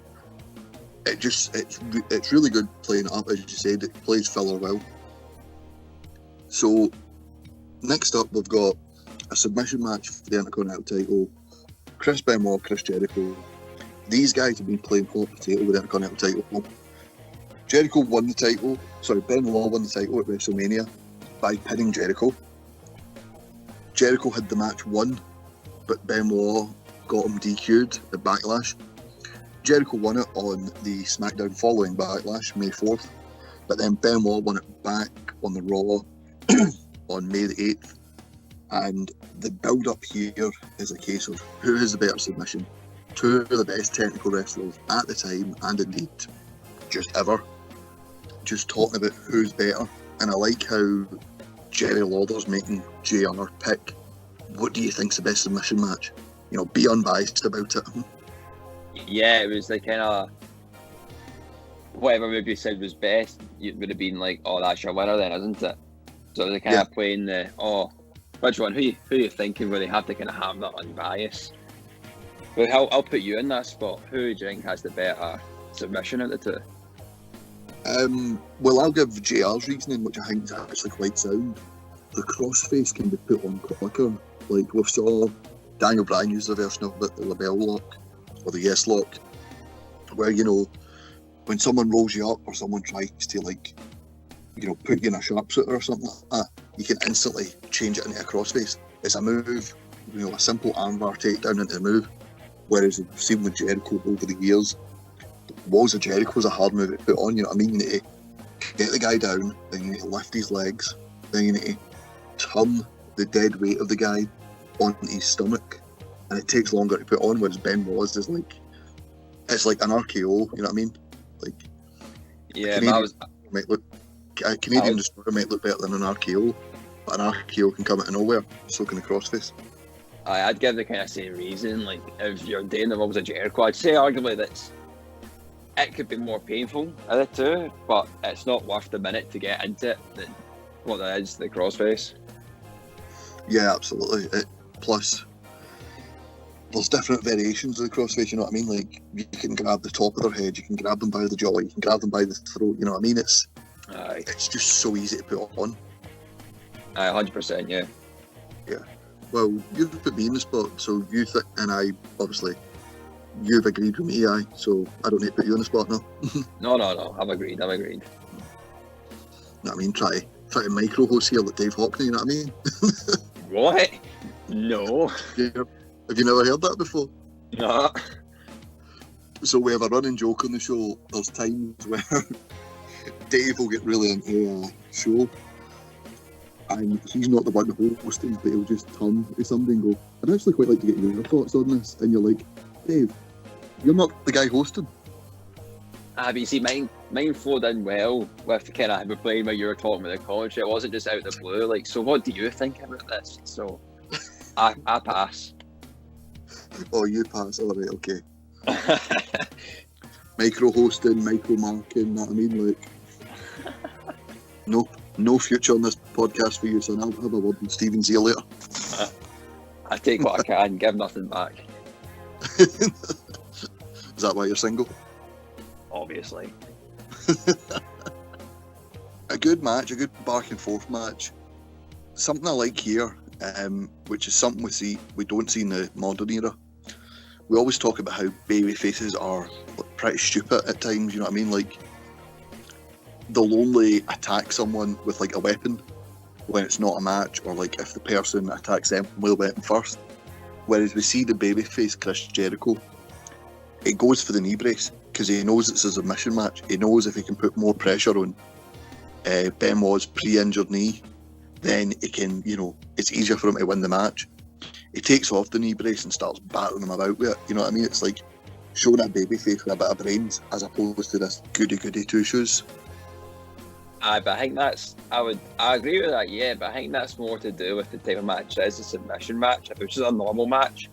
it's really good playing it up, as you said. It plays filler well. So next up, we've got a submission match for the Intercontinental title. Chris Benoit, Chris Jericho. These guys have been playing hot potato with the Intercontinental title. Jericho won the title. Benoit won the title at WrestleMania by pinning Jericho. Jericho had the match won, but Benoit got him DQ'd at Backlash. Jericho won it on the SmackDown following Backlash, May 4th. But then Benoit won it back on the Raw on May the 8th. And the build-up here is a case of who has the better submission. Two of the best technical wrestlers at the time, and indeed just ever. Just talking about who's better. And I like how Jerry Lawler's making JR pick, what do you think's the best submission match? You know, be unbiased about it. Yeah, it was the kind of whatever move you said was best. It would have been like, oh, that's your winner then, isn't it? So they're kind of playing the which one? Who you thinking? Where they have to kind of have that unbiased. But I'll put you in that spot. Who do you think has the better submission of the two? Well, I'll give JR's reasoning, which I think is actually quite sound. The crossface can be put on quicker. Like we saw Daniel Bryan use the version of it, the label lock or the yes lock, where when someone rolls you up or someone tries to put you in a sharpshooter or something like that, you can instantly change it into a crossface. It's a move, a simple armbar takedown into a move. Whereas we've seen with Jericho over the years, Walls of Jericho is a hard move to put on, you know what I mean? You need to get the guy down, then you need to lift his legs, then you need to turn the dead weight of the guy onto his stomach, and it takes longer to put on, whereas Benoit's is it's like an RKO, you know what I mean? A Canadian Destroyer might look better than an RKO, but an RKO can come out of nowhere, so can a crossface. I'd give the kind of same reason. Like, if you're doing the Walls of Jericho, I'd say arguably it could be more painful of the two, but it's not worth the minute to get into it than what that is, the crossface. Yeah, absolutely. Plus, there's different variations of the crossface, you know what I mean? Like, you can grab the top of their head, you can grab them by the jaw, you can grab them by the throat, you know what I mean? It's just so easy to put on. 100%, yeah. Yeah. Well, you've put me in the spot, so you and I, obviously, you've agreed with me, so I don't need to put you on the spot now. No, I've agreed. You know what I mean? Try to micro-host here like Dave Hockney, you know what I mean? What? No. Have you never heard that before? No. So we have a running joke on the show. There's times where Dave will get really into a show and he's not the one hosting, but he'll just turn to somebody and go, I'd actually quite like to get your thoughts on this. And you're like, Dave, you're not the guy hosting. But you see, mine flowed in well with the kind of replaying where you were talking with the college. It wasn't just out of the blue. So what do you think about this? So I pass. Oh, you pass. All right, okay. Micro hosting, micro marking. That I mean, no future on this podcast for you, son. I'll have a word with Steven Z later. I take what I can, give nothing back. Is that why you're single? Obviously. A good match, a good back and forth match. Something I like here, which is something we don't see in the modern era. We always talk about how baby faces are pretty stupid at times, you know what I mean? Like, they'll only attack someone with a weapon when it's not a match, or if the person attacks them with a weapon first. Whereas we see the babyface Chris Jericho, it goes for the knee brace because he knows it's a submission match. He knows if he can put more pressure on Benoit's pre-injured knee, then it can, it's easier for him to win the match. He takes off the knee brace and starts battering him about with it. You know what I mean? It's like showing a babyface with a bit of brains as opposed to this goody two shoes. But I think I agree with that, yeah, but I think that's more to do with the type of match it is, a submission match. If it was just a normal match,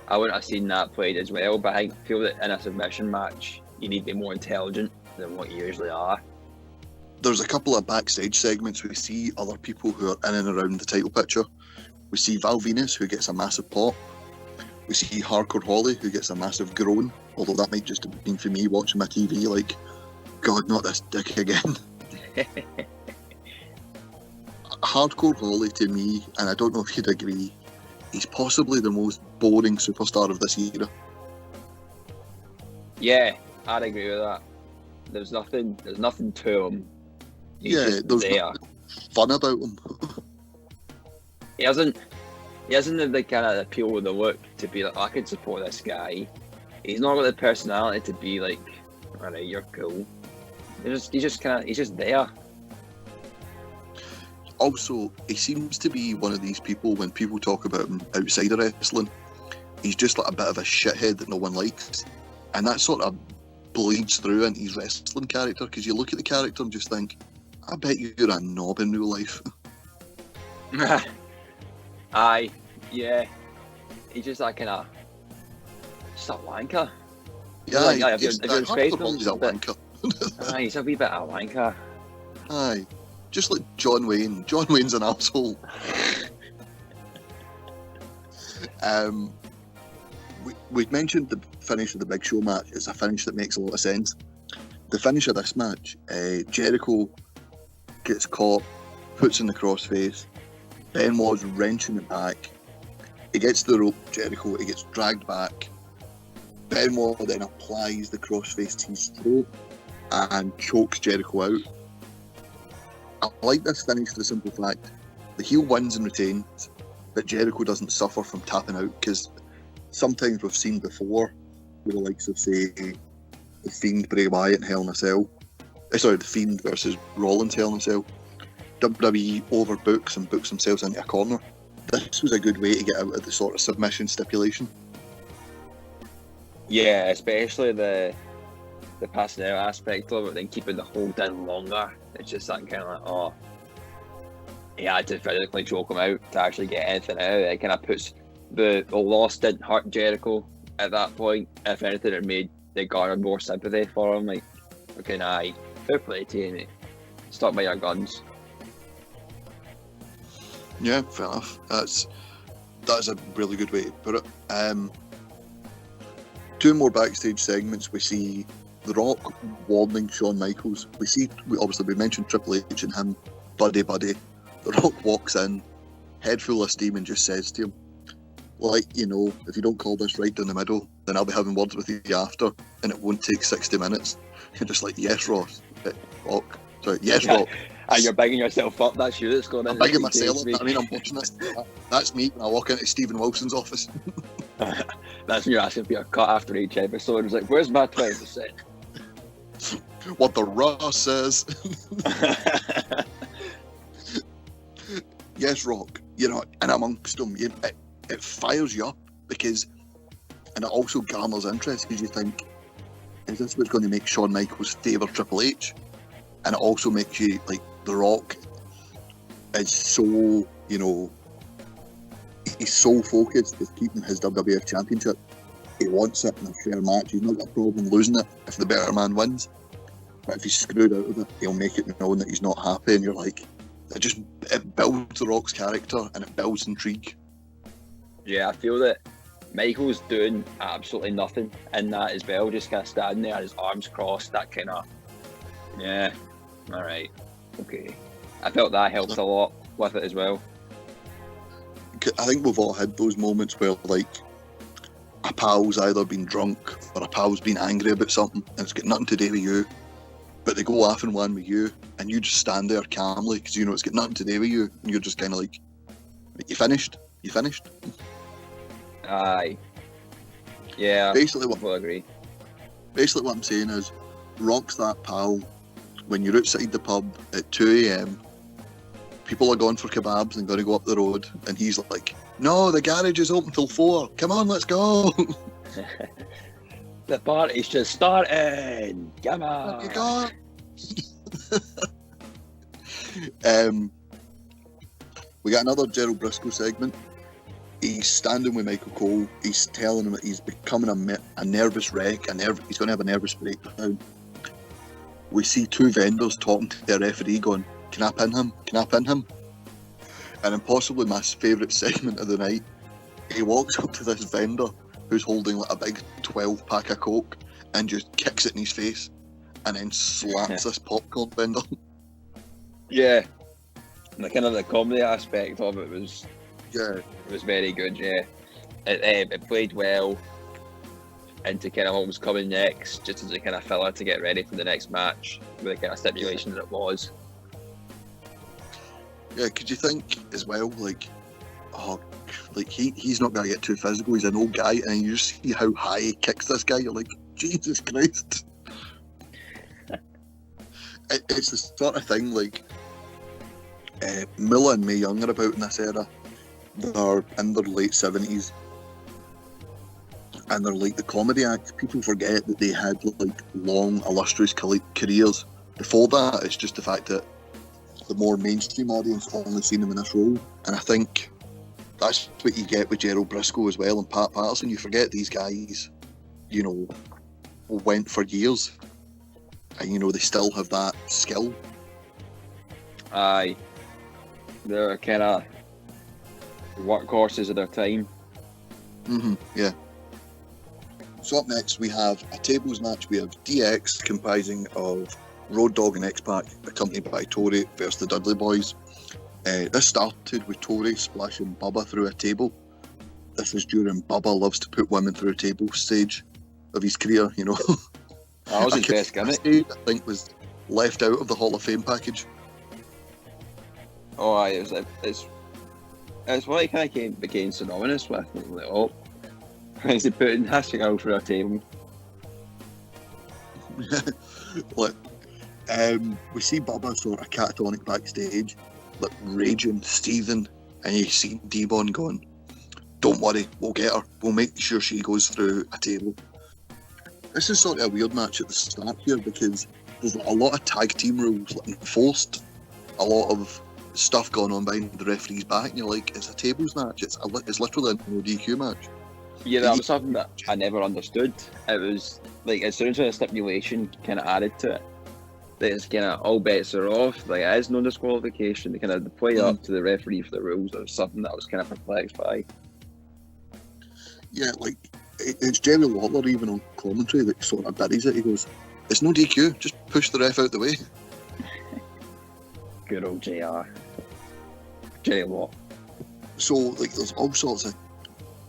I wouldn't have seen that played as well, but I feel that in a submission match, you need to be more intelligent than what you usually are. There's a couple of backstage segments we see other people who are in and around the title picture. We see Val Venus, who gets a massive pop. We see Hardcore Holly, who gets a massive groan, although that might just have been for me watching my TV like, God, not this dick again. Hardcore Holly, to me, and I don't know if you'd agree, he's possibly the most boring superstar of this era. Yeah, I'd agree with that. There's nothing to him. He's there's there. Fun about him. He hasn't the kind of appeal of the look to be like, I can support this guy. He's not got the personality to be like, alright, you're cool. He's just there. Also, he seems to be one of these people, when people talk about him outside of wrestling, he's just like a bit of a shithead that no one likes. And that sort of bleeds through into his wrestling character, because you look at the character and just think, I bet you're a knob in real life. Aye, yeah. He's just that kind of, just a wanker. Yeah, Like, if he's you're describing him, he's a but- wanker. Aye, he's a wee bit of a wanker. Aye. Just like John Wayne. John Wayne's an asshole. We'd mentioned the finish of the Big Show match. It's a finish that makes a lot of sense. The finish of this match, Jericho gets caught, puts in the crossface. Benoit's wrenching it back. He gets the rope, Jericho, he gets dragged back. Benoit then applies the crossface to his throat and chokes Jericho out. I like this finish for the simple fact the heel wins and retains, but Jericho doesn't suffer from tapping out, because sometimes we've seen before with the likes of, say, The Fiend, Bray Wyatt and Hell in a Cell. The Fiend versus Rollins Hell in a Cell. WWE overbooks and books themselves into a corner. This was a good way to get out of the sort of submission stipulation. Yeah, especially the passing out aspect of it, then keeping the hold in longer. It's just that kind of like, oh, he had to physically choke him out to actually get anything out. It kind of puts the loss didn't hurt Jericho at that point. If anything, it made they garnered more sympathy for him. Like, okay, nah, fair play to you, mate. Stuck by your guns. Yeah, fair enough. That's a really good way to put it. Two more backstage segments. We see The Rock warning Shawn Michaels. We mentioned Triple H and him, buddy. The Rock walks in, head full of steam, and just says to him, like, you know, if you don't call this right down the middle, then I'll be having words with you after, and it won't take 60 minutes. You're just like, yes, Ross. Rock. Sorry, yes, Rock. And you're bigging yourself up. That's you that's going in. I'm bigging myself up. I mean, I'm watching this. That's me when I walk into Stephen Wilson's office. That's when you're asking for your cut after each episode. It's like, where's my 20%? What the Ross says. Yes, Rock. You know, and amongst them, it fires you up, because, and it also garners interest, because you think, is this what's going to make Shawn Michaels favour Triple H? And it also makes you, like, The Rock is so, you know, he's so focused with keeping his WWF Championship. He wants it in a fair match. He's not got a problem losing it if the better man wins. But if he's screwed out of it, he'll make it known that he's not happy, and you're like, it builds The Rock's character and it builds intrigue. Yeah, I feel that Michael's doing absolutely nothing in that as well, just kind of standing there, his arms crossed, that kind of, yeah, alright, okay. I felt that helped a lot with it as well. I think we've all had those moments where, like, a pal's either been drunk or a pal's been angry about something and it's got nothing to do with you, but they go off and one with you, and you just stand there calmly because you know it's got nothing to do with you, and you're just kind of like, you finished? Aye. Yeah, Basically I will agree. what I'm saying is, Rock's that pal when you're outside the pub at 2 a.m, people are going for kebabs and going to go up the road, and he's like, no, the garage is open till 4, come on, let's go. The party's just starting, come on. You go. We got another Gerald Briscoe segment. He's standing with Michael Cole. He's telling him that he's becoming a nervous wreck. He's going to have a nervous breakdown. We see two vendors talking to their referee going, can I pin him? Can I pin him? And then possibly my favourite segment of the night, he walks up to this vendor who's holding like a big 12 pack of Coke and just kicks it in his face and then slaps this popcorn vendor. Yeah. And the kind of the comedy aspect of it was Yeah. It was very good, yeah. It played well into kind of what was coming next, just as a kind of filler to get ready for the next match with the kind of stipulation that it was. Yeah, could you think as well, like, oh, like he's not going to get too physical, he's an old guy, and you just see how high he kicks this guy, you're like, Jesus Christ. it's the sort of thing like Milla and Mae Young are about in this era. They're in their late 70s, and they're like the comedy act. People forget that they had like long, illustrious careers. Before that, it's just the fact that the more mainstream audience only seen them in this role, and I think that's what you get with Gerald Briscoe as well and Pat Patterson. You forget these guys, you know, went for years, and you know they still have that skill. Aye, they're kind of workhorses of their time. Yeah. So up next we have a tables match. We have DX comprising of Road Dogg and X-Pac, accompanied by Tori versus the Dudley Boys. This started with Tori splashing Bubba through a table. This was during Bubba loves to put women through a table stage of his career, you know. That was his best gimmick. Stage, I think, was left out of the Hall of Fame package. Oh, aye, it's what he kind of became synonymous with. Like, oh, is he putting this girl through a table? Look, we see Bubba sort of catatonic backstage, like raging, Steven, and you see D-Von going, "Don't worry, we'll get her. We'll make sure she goes through a table." This is sort of a weird match at the start here because there's a lot of tag team rules like, enforced, a lot of stuff going on behind the referee's back, and you're like, it's a tables match. It's literally a no DQ match. Yeah, that was something that I never understood. It was like as soon as a stipulation kind of added to it, that it's kind of all bets are off. Like it is no disqualification. They kind of play up to the referee for the rules. Or something that I was kind of perplexed by. Yeah, like it's Jerry Lawler even on commentary that sort of buries it. He goes, "It's no DQ. Just push the ref out the way." Good old JR. Jerry Law. So like, there's all sorts of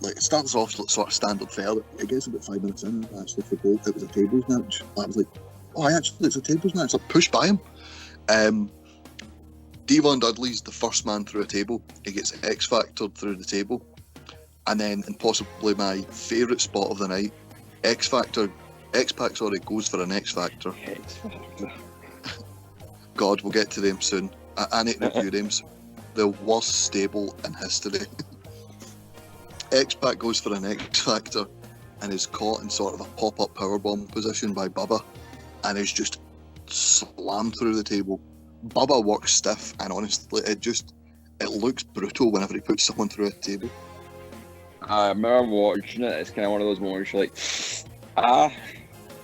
like it starts off sort of standard fare. It gets about 5 minutes in. I actually forgot it was a tables match. I was like, "Oh, actually, it's a tables match." Like pushed by him. D-Von Dudley's the first man through a table. He gets X-Factored through the table. And then, and possibly my favourite spot of the night, X-Pac goes for an X-Factor. God, we'll get to them soon. I need to review them. The worst stable in history. X-Pac goes for an X-Factor and is caught in sort of a pop-up powerbomb position by Bubba and is just slammed through the table. Bubba works stiff, and honestly, it looks brutal whenever he puts someone through a table. I remember watching it. It's kind of one of those moments you're like,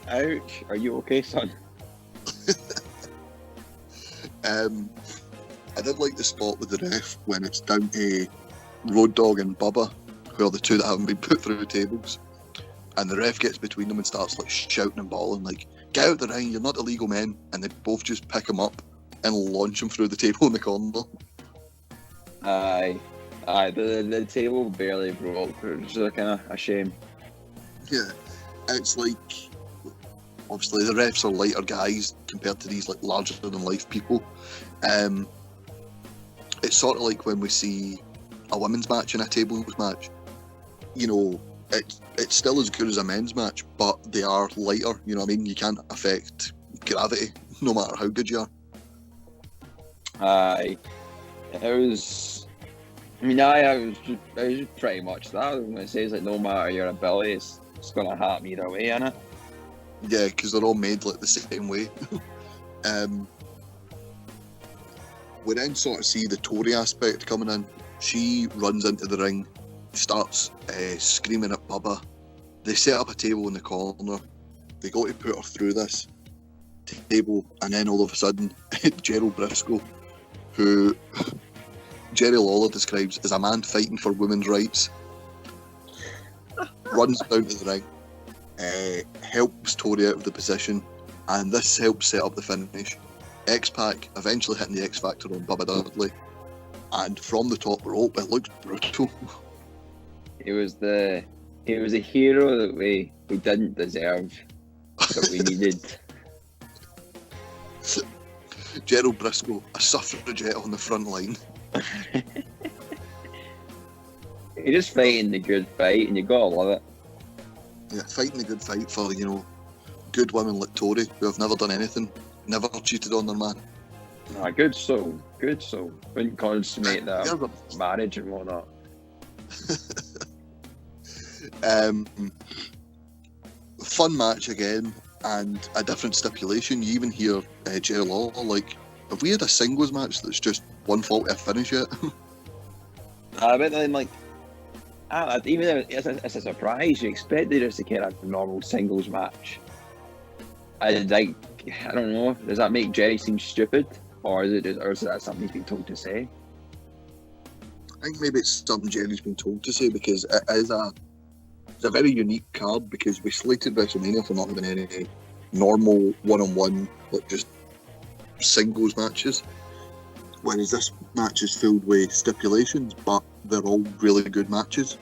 ouch, are you okay, son? I did like the spot with the ref when it's down to Road Dogg and Bubba, who are the two that haven't been put through tables, and the ref gets between them and starts like shouting and bawling like, "Get out the ring, you're not illegal men," and they both just pick him up and launch him through the table in the corner. Aye, the table barely broke, which is kind of a shame. Yeah, it's like, obviously the refs are lighter guys compared to these like larger than life people. It's sort of like when we see a women's match and a tables match. You know, it's still as good as a men's match, but they are lighter. You know what I mean? You can't affect gravity no matter how good you are. Aye, it was. I mean, I was just pretty much that. When it says like no matter your ability, it's gonna happen either way, innit? Yeah, because they're all made like the same way. We then sort of see the Tori aspect coming in. She runs into the ring, starts screaming at Bubba. They set up a table in the corner. They go to put her through this table, and then all of a sudden, Gerald Briscoe, who Jerry Lawler describes as a man fighting for women's rights, runs down to the ring, helps Tori out of the position, and this helps set up the finish. X-Pac eventually hitting the X-Factor on Bubba Dudley, and from the top rope it looks brutal. He was a hero that we didn't deserve, that we needed. Gerald Briscoe, a suffragette on the front line. You're just fighting the good fight, and you gotta love it. Yeah, fighting the good fight for, you know, good women like Tori, who have never done anything never cheated on their man. Good soul, good soul. Wouldn't consummate Yeah, their but- marriage and whatnot. Fun match again, and a different stipulation. You even hear Jerry Lawler like, have we had a singles match that's just one fault to finish yet? But then, like, even though it's a surprise, you expected us to get a normal singles match. I don't know. Does that make Jerry seem stupid, or is that something he's been told to say? I think maybe it's something Jerry's been told to say, because it's a very unique card, because we slated WrestleMania for not having any normal one-on-one, like just singles matches. Whereas this match is filled with stipulations, but they're all really good matches.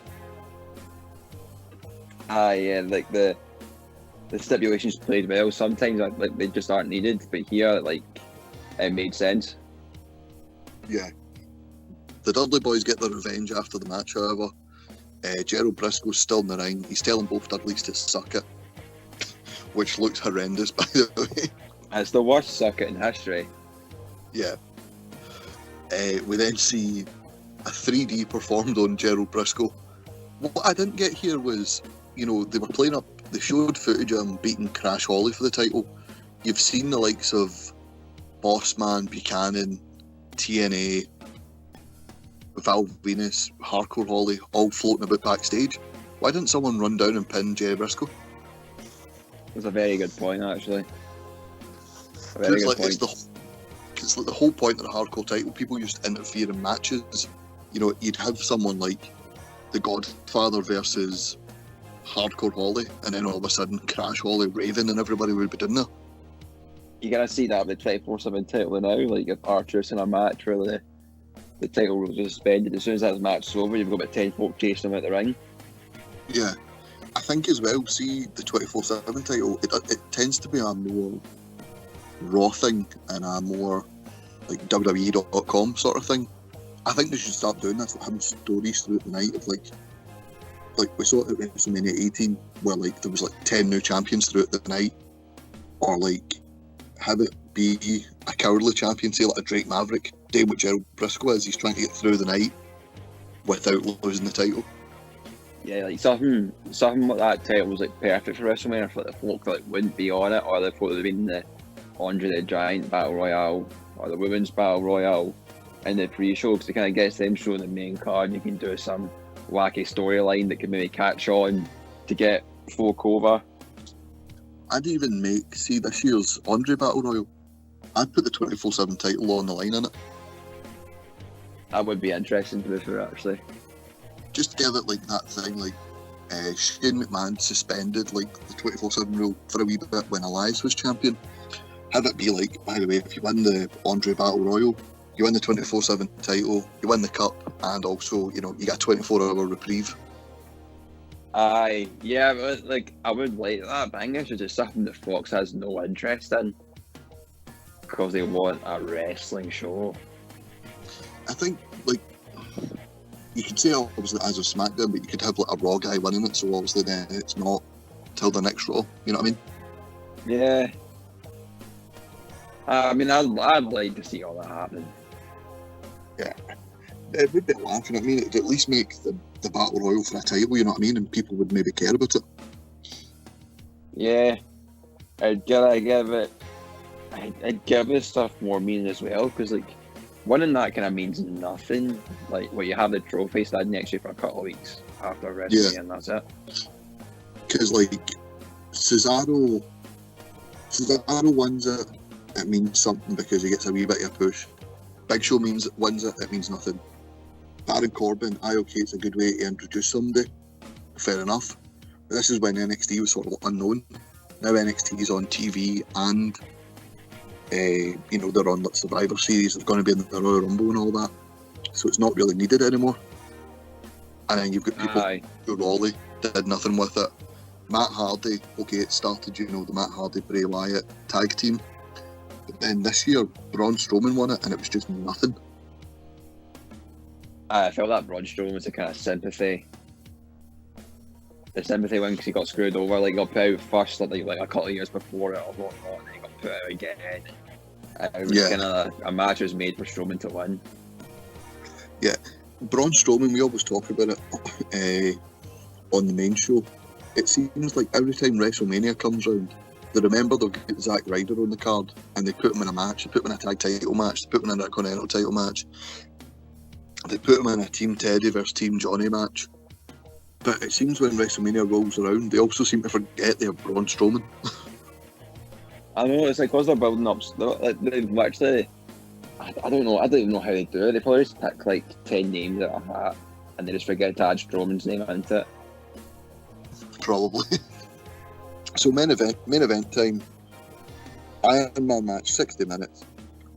Yeah, like the stipulations played well. Sometimes like they just aren't needed, but here like it made sense. Yeah. The Dudley Boys get their revenge after the match, however. Gerald Briscoe's still in the ring. He's telling both Dudleys to suck it, which looks horrendous, by the way. It's the worst circuit in history. Yeah. We then see a 3D performed on Gerald Briscoe. What I didn't get here was, they were playing up, they showed footage of him beating Crash Holly for the title. You've seen the likes of Bossman, Buchanan, TNA, Val Venus, Hardcore Holly, all floating about backstage. Why didn't someone run down and pin Jerry Briscoe? That's a very good point, actually. A very good point. It's like the whole point of the Hardcore title. People used to interfere in matches. You'd have someone like the Godfather versus Hardcore Holly, and then all of a sudden Crash Holly, Raven, and everybody would be doing there. You're gonna see that with the 24/7 title now. Like if Archer's in a match where the title was suspended, as soon as that match is over, you've got about 10 folk chasing him out the ring. Yeah, I think as well. See, the 24/7 title, it tends to be a more Raw thing and a more like WWE.com sort of thing. I think they should start doing this, like having stories throughout the night of like we saw it at WrestleMania 18, where like there was like 10 new champions throughout the night, or like have it be a cowardly champion, say like a Drake Maverick, doing what Gerald Briscoe is. He's trying to get through the night without losing the title. Yeah, like something like that title was like perfect for WrestleMania for the folk that wouldn't be on it, or the folk that would have been the Andre the Giant Battle Royale or the Women's Battle Royale in the pre-show, because it kind of gets them showing the main card. You can do some wacky storyline that can maybe catch on to get folk over. I'd even see this year's Andre Battle Royal, I'd put the 24/7 title on the line in it. That would be interesting to be fair, actually. Just give it like that thing, like Shane McMahon suspended like the 24/7 rule for a wee bit when Elias was champion. Have it be like, by the way, if you win the Andre Battle Royal, you win the 24/7 title, you win the cup, and also, you get a 24-hour reprieve. Yeah, but like I would like that, but I think it's just something that Fox has no interest in because they want a wrestling show. I think, like, you could say obviously as of SmackDown, but you could have like a Raw guy winning it, so obviously then it's not till the next Raw. You know what I mean? Yeah. I mean, I'd like to see all that happen. Yeah. It would be laughing. I mean, it'd at least make the Battle Royal for a title, you know what I mean? And people would maybe care about it. Yeah. I'd give this stuff more meaning as well, because like winning that kind of means nothing. Like, you have the trophy standing next to you for a couple of weeks after WrestleMania, and that's it. Because like Cesaro wins it, it means something because he gets a wee bit of a push. Big Show wins it means nothing. Baron Corbin, okay, it's a good way to introduce somebody. Fair enough. But this is when NXT was sort of unknown. Now NXT is on TV and they're on the Survivor Series. They're going to be in the Royal Rumble and all that. So it's not really needed anymore. And then you've got people who Raleigh did nothing with it. Matt Hardy, okay, it started, the Matt Hardy Bray Wyatt tag team. But then this year, Braun Strowman won it, and it was just nothing. I felt that Braun Strowman was a kind of sympathy. The sympathy win because he got screwed over, like got put out first, like a couple of years before it or whatnot, and then he got put out again. It was Yeah. kind of a match was made for Strowman to win. Braun Strowman, we always talk about it on the main show. It seems like every time WrestleMania comes round, they remember they'll get Zack Ryder on the card and they put him in a match, they put him in a tag title match, they put him in a Intercontinental title match, they put him in a Team Teddy versus Team Johnny match. But it seems when WrestleMania rolls around, they also seem to forget they have Braun Strowman. I know, it's like because they're building up. They've actually. I don't know. I don't even know how they do it. They probably just pick like 10 names out of a hat and they just forget to add Strowman's name into it. Probably. So main event time. Iron Man match, 60 minutes.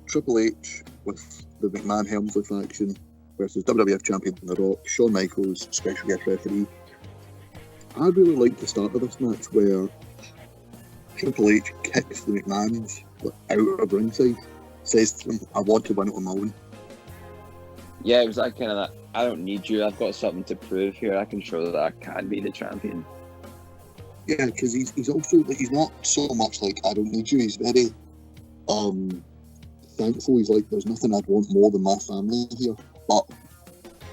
Triple H with the McMahon Helmsley faction versus WWF champion The Rock, Shawn Michaels, special guest referee. I really like the start of this match where Triple H kicks the McMahons out of ringside, says to them, "I want to win it on my own." Yeah, it was that kind of that. I don't need you. I've got something to prove here. I can show that I can be the champion. Yeah, because he's also like, he's not so much like I don't need you. He's very thankful. He's like, there's nothing I'd want more than my family here, but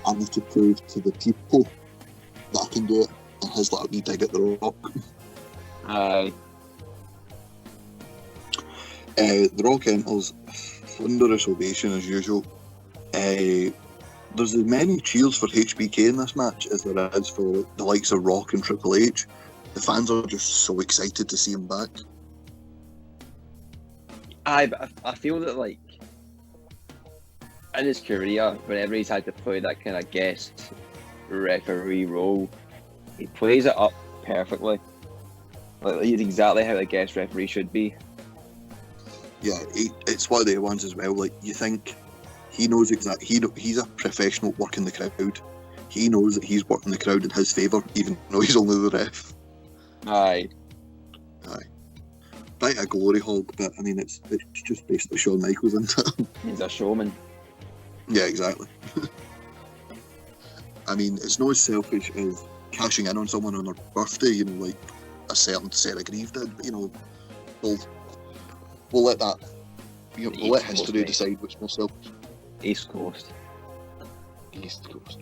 I need to prove to the people that I can do it. And his little wee dig at The Rock. Aye. The Rock enters, thunderous ovation as usual. There's as many cheers for HBK in this match as there is for the likes of Rock and Triple H. The fans are just so excited to see him back. Aye, but I feel that like in his career, whenever he's had to play that kind of guest referee role, he plays it up perfectly. Like he's exactly how a guest referee should be. Yeah, it's one of the ones as well. Like, you think he knows exactly. He's a professional working the crowd. He knows that he's working the crowd in his favour, even though he's only the ref. Aye. Bit of a glory hog, but I mean, it's just basically Shawn Michaels, isn't it? He's a showman. Yeah, exactly. I mean, it's not as selfish as cashing in on someone on their birthday, you know, like a certain Sarah Grieve did, but, you know, we'll let that, you know, we'll let history decide which more selfish. East Coast. East Coast.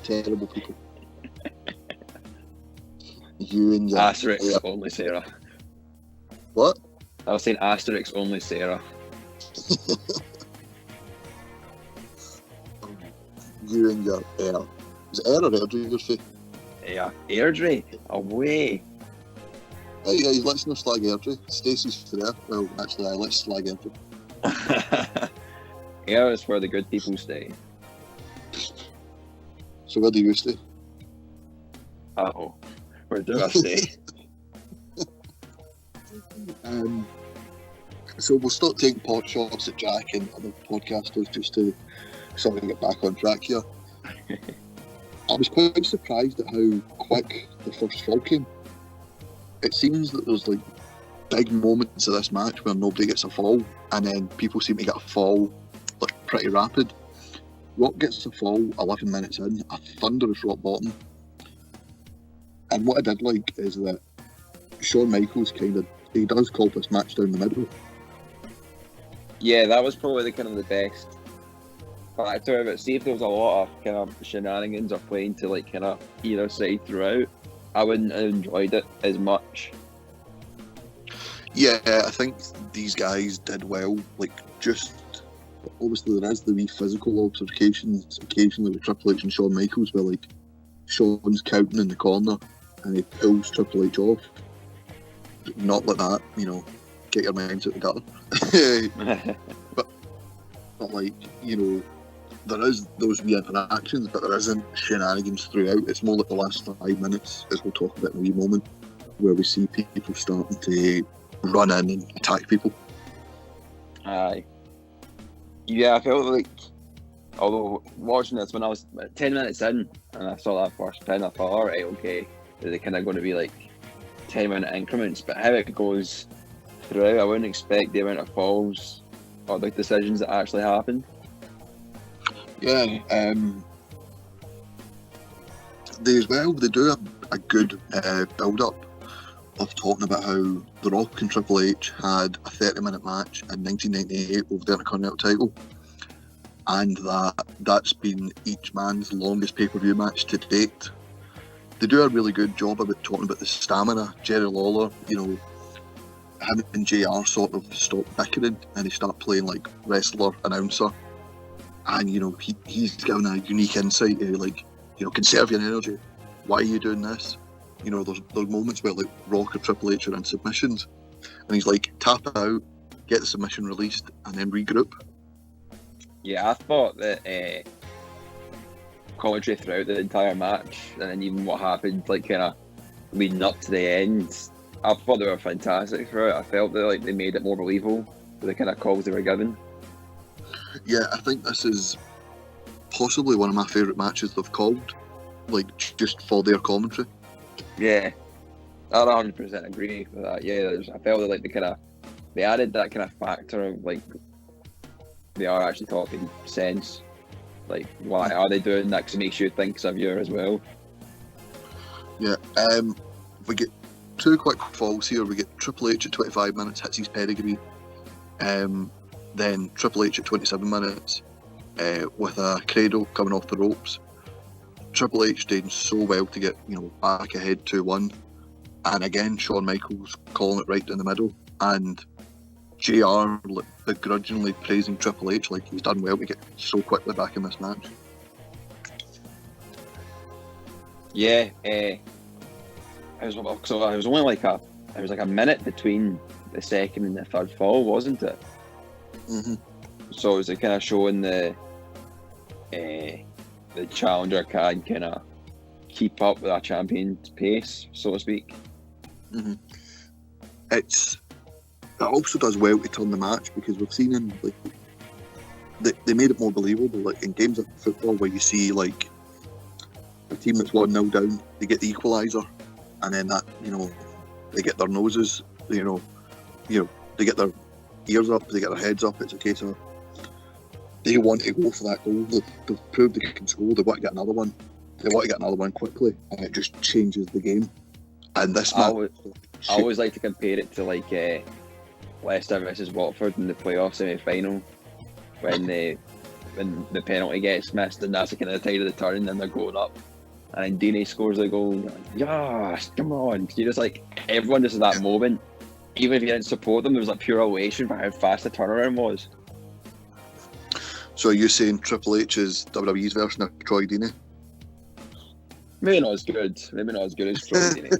Terrible people. You and your... Asterix only Sarah. What? I was saying Asterix only Sarah. You and your air. Is it air or Airdrie you're saying? Yeah. Airdrie. Away. Hey guys, let's not slag Airdrie. Stacey's there. Well, actually, let's slag Airdrie. Yeah, it's where the good people stay. So where do you stay? Oh. Where do I stay? So we'll start taking pot shots at Jack and other podcasters just to sort of get back on track here. I was quite surprised at how quick the first fall came. It seems that there's like big moments of this match where nobody gets a fall, and then people seem to get a fall like pretty rapid. Rock gets a fall 11 minutes in, a thunderous rock bottom. And what I did like is that Shawn Michaels he does call this match down the middle. Yeah, that was probably the best factor of it. See, if there was a lot of kind of shenanigans or playing to like kind of either side throughout, I wouldn't have enjoyed it as much. Yeah, I think these guys did well. Like, just obviously there is the wee physical altercations occasionally with Triple H and Shawn Michaels, where like Shawn's counting in the corner and he pulls Triple H off. Not like that, you know. Get your minds out the gutter. but like, you know, there is those wee interactions, but there isn't shenanigans throughout. It's more like the last 5 minutes, as we'll talk about in a wee moment, where we see people starting to run in and attack people. Aye. Yeah, I felt like, although watching this when I was 10 minutes in and I saw that first pin, I thought, alright, okay, they're kind of going to be like 10-minute increments, but how it goes throughout, I wouldn't expect the amount of falls or the decisions that actually happened. Yeah, they do a good build-up of talking about how The Rock and Triple H had a 30-minute match in 1998 over the Intercontinental title, and that's been each man's longest pay-per-view match to date. They do a really good job about talking about the stamina. Jerry Lawler, him and JR sort of stop bickering and they start playing like wrestler, announcer. And, he's given a unique insight to, conserve your energy. Why are you doing this? There's moments where like Rock or Triple H are in submissions and he's like, tap out, get the submission released and then regroup. Yeah, I thought that commentary throughout the entire match, and then even what happened, like kind of leading up to the end, I thought they were fantastic for it. I felt that like they made it more believable with the kind of calls they were given. Yeah, I think this is possibly one of my favourite matches they've called, like just for their commentary. Yeah, I 100% agree with that. Yeah, I felt that like they added that kind of factor of like they are actually talking sense. Like, why are they doing that? Because it makes you think as a viewer as well. Yeah, we get two quick falls here. We get Triple H at 25 minutes, hits his pedigree. Then Triple H at 27 minutes with a cradle coming off the ropes. Triple H doing so well to get back ahead 2-1. And again, Shawn Michaels calling it right down the middle. And JR begrudgingly praising Triple H like he's done well to get so quickly back in this match. Yeah, it was only like a minute between the second and the third fall, wasn't it? Mm-hmm. So it was kind of showing the challenger can kind of keep up with our champion's pace, so to speak. Mm-hmm. It also does well to turn the match because we've seen in they made it more believable. Like in games of football where you see like a team that's 1-0 down, they get the equaliser, and then that they get their noses, they get their ears up, they get their heads up. It's a case of they want to go for that goal. They've proved they can score. They want to get another one. They want to get another one quickly, and it just changes the game. And this match, I always like to compare it to like Leicester versus Watford in the playoff semi-final when the penalty gets missed, and that's the kind of the tide of the turn, and they're going up, and then Deeney scores a goal. And you're like, yes, come on! You just like everyone just at that moment, even if you didn't support them, there was like pure elation for how fast the turnaround was. So are you saying Triple H is WWE's version of Troy Deeney? Maybe not as good. Maybe not as good as Troy Deeney,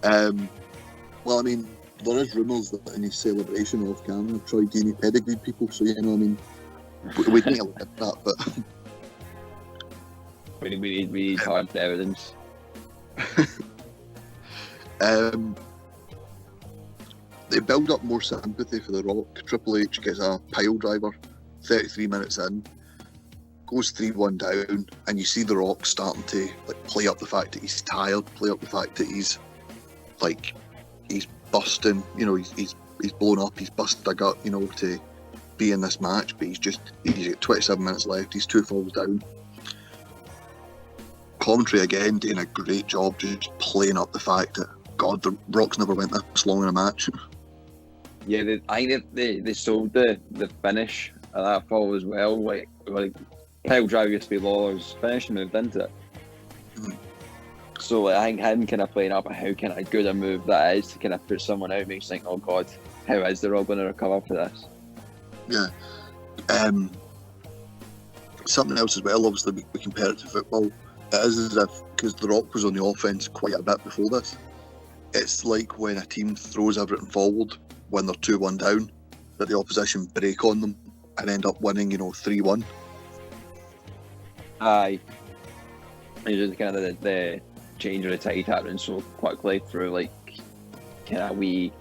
but. Well, I mean, there is rumours that in his celebration off camera, Troy Deeney pedigreed people, so we need to look at that, but... we need hard evidence. They build up more sympathy for The Rock. Triple H gets a pile driver 33 minutes in, goes 3-1 down, and you see The Rock starting to play up the fact that he's tired, play up the fact that he's busting, he's blown up, he's busted a gut, to be in this match, but he's got 27 minutes left, he's 2 falls down. Commentary again doing a great job just playing up the fact that God, The Rock's never went this long in a match. Yeah, I think they sold the finish at that fall as well. Like pile drive used to be Lawler's finish and moved into it. Mm. So I think him kind of playing up how kind of good a move that is to kind of put someone out makes you think, oh God, how is The Rock going to recover for this? Yeah. Something else as well, obviously we compare it to football. It is as if, because The Rock was on the offense quite a bit before this, it's like when a team throws everything forward when they're 2-1 down, that the opposition break on them and end up winning, 3-1. Aye. It's just kind of the change of the tide happening so quickly through like kind of wee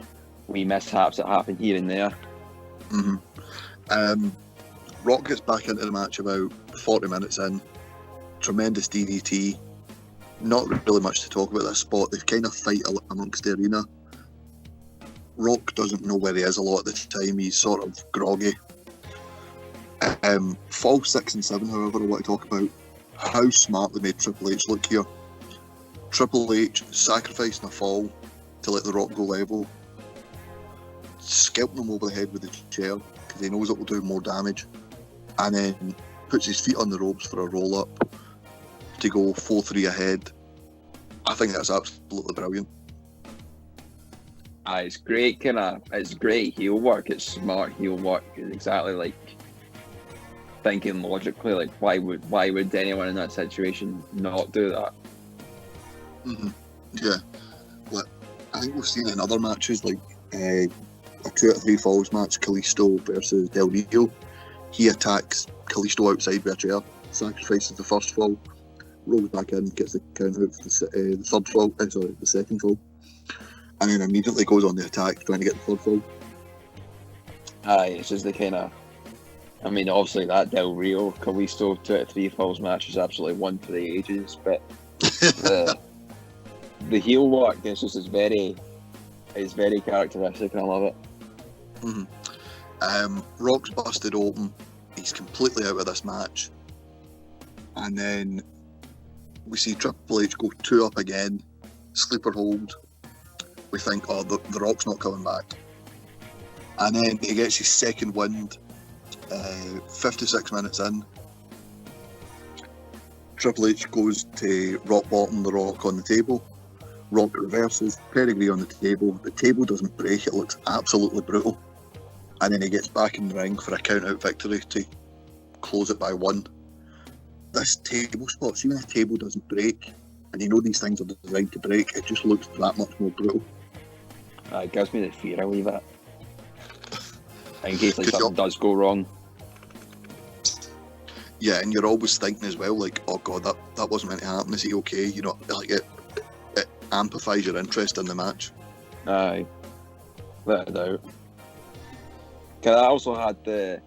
mishaps that happen here and there. Mm-hmm. Rock gets back into the match about 40 minutes in. Tremendous DDT. Not really much to talk about this spot. They kind of fight amongst the arena. Rock doesn't know where he is a lot of the time. He's sort of groggy. Fall 6 and 7, however, I want to talk about how smart they made Triple H look here. Triple H sacrificing a fall to let The Rock go level, scalping him over the head with the chair because he knows it will do more damage, and then puts his feet on the ropes for a roll up to go 4-3 ahead. I think that's absolutely brilliant. It's great, it's great heel work. It's smart heel work. It's exactly like thinking logically. Like, why would anyone in that situation not do that? Mm-hmm. Yeah, like, I think we've seen it in other matches, like a 2 out of 3 falls match, Kalisto versus Del Rio. He attacks Kalisto outside with a chair, sacrifices the first fall, rolls back in, gets the count out for the third fall, the second fall, and then immediately goes on the attack trying to get the third fall. It's just the kind of, I mean, obviously that Del Rio Kalisto 2 out of 3 falls match is absolutely one for the ages, but the heel work is just very characteristic, and I love it. Mm-hmm. Rock's busted open. He's completely out of this match, and then we see Triple H go 2 up again, sleeper hold. We think, oh, the Rock's not coming back, and then he gets his second wind. 56 minutes in, Triple H goes to rock bottom the Rock on the table. Rock reverses, pedigree on the table doesn't break, it looks absolutely brutal, and then he gets back in the ring for a count out victory to close it by 1. This table spot, see when a table doesn't break, and you know these things are designed to break, it just looks that much more brutal. It gives me the fear a wee bit, in case like something does go wrong. Yeah, and you're always thinking as well, like, oh god, that wasn't meant to happen, is he okay? You know, like it amplifies your interest in the match. Aye, without a doubt. Cause I also had the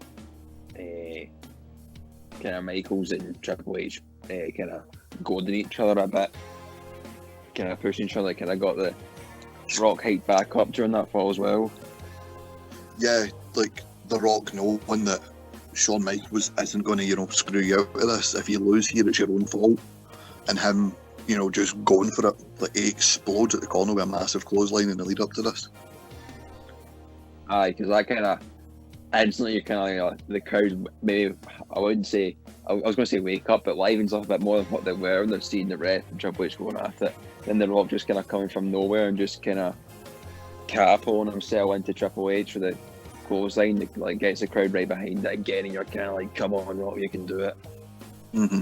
kind of Michaels and Triple H kind of goading each other a bit, kind of pushing each other. Kind of got the Rock hyped back up during that fall as well. Yeah, like the Rock knowing that Shawn Michaels isn't going to, screw you out of this. If you lose here, it's your own fault, and him, just going for it. Like, he explodes at the corner with a massive clothesline in the lead up to this. Aye, because that kind of instantly, you kind of the crowd, maybe I wouldn't say, I was going to say wake up, but livens up a bit more than what they were when they're seeing the ref and Triple H going at it. Then the Rock just kind of coming from nowhere and just kind of catapulting himself into Triple H for the clothesline, like gets the crowd right behind it again, and you're kind of like, come on, Rock, you can do it. Mm-hmm.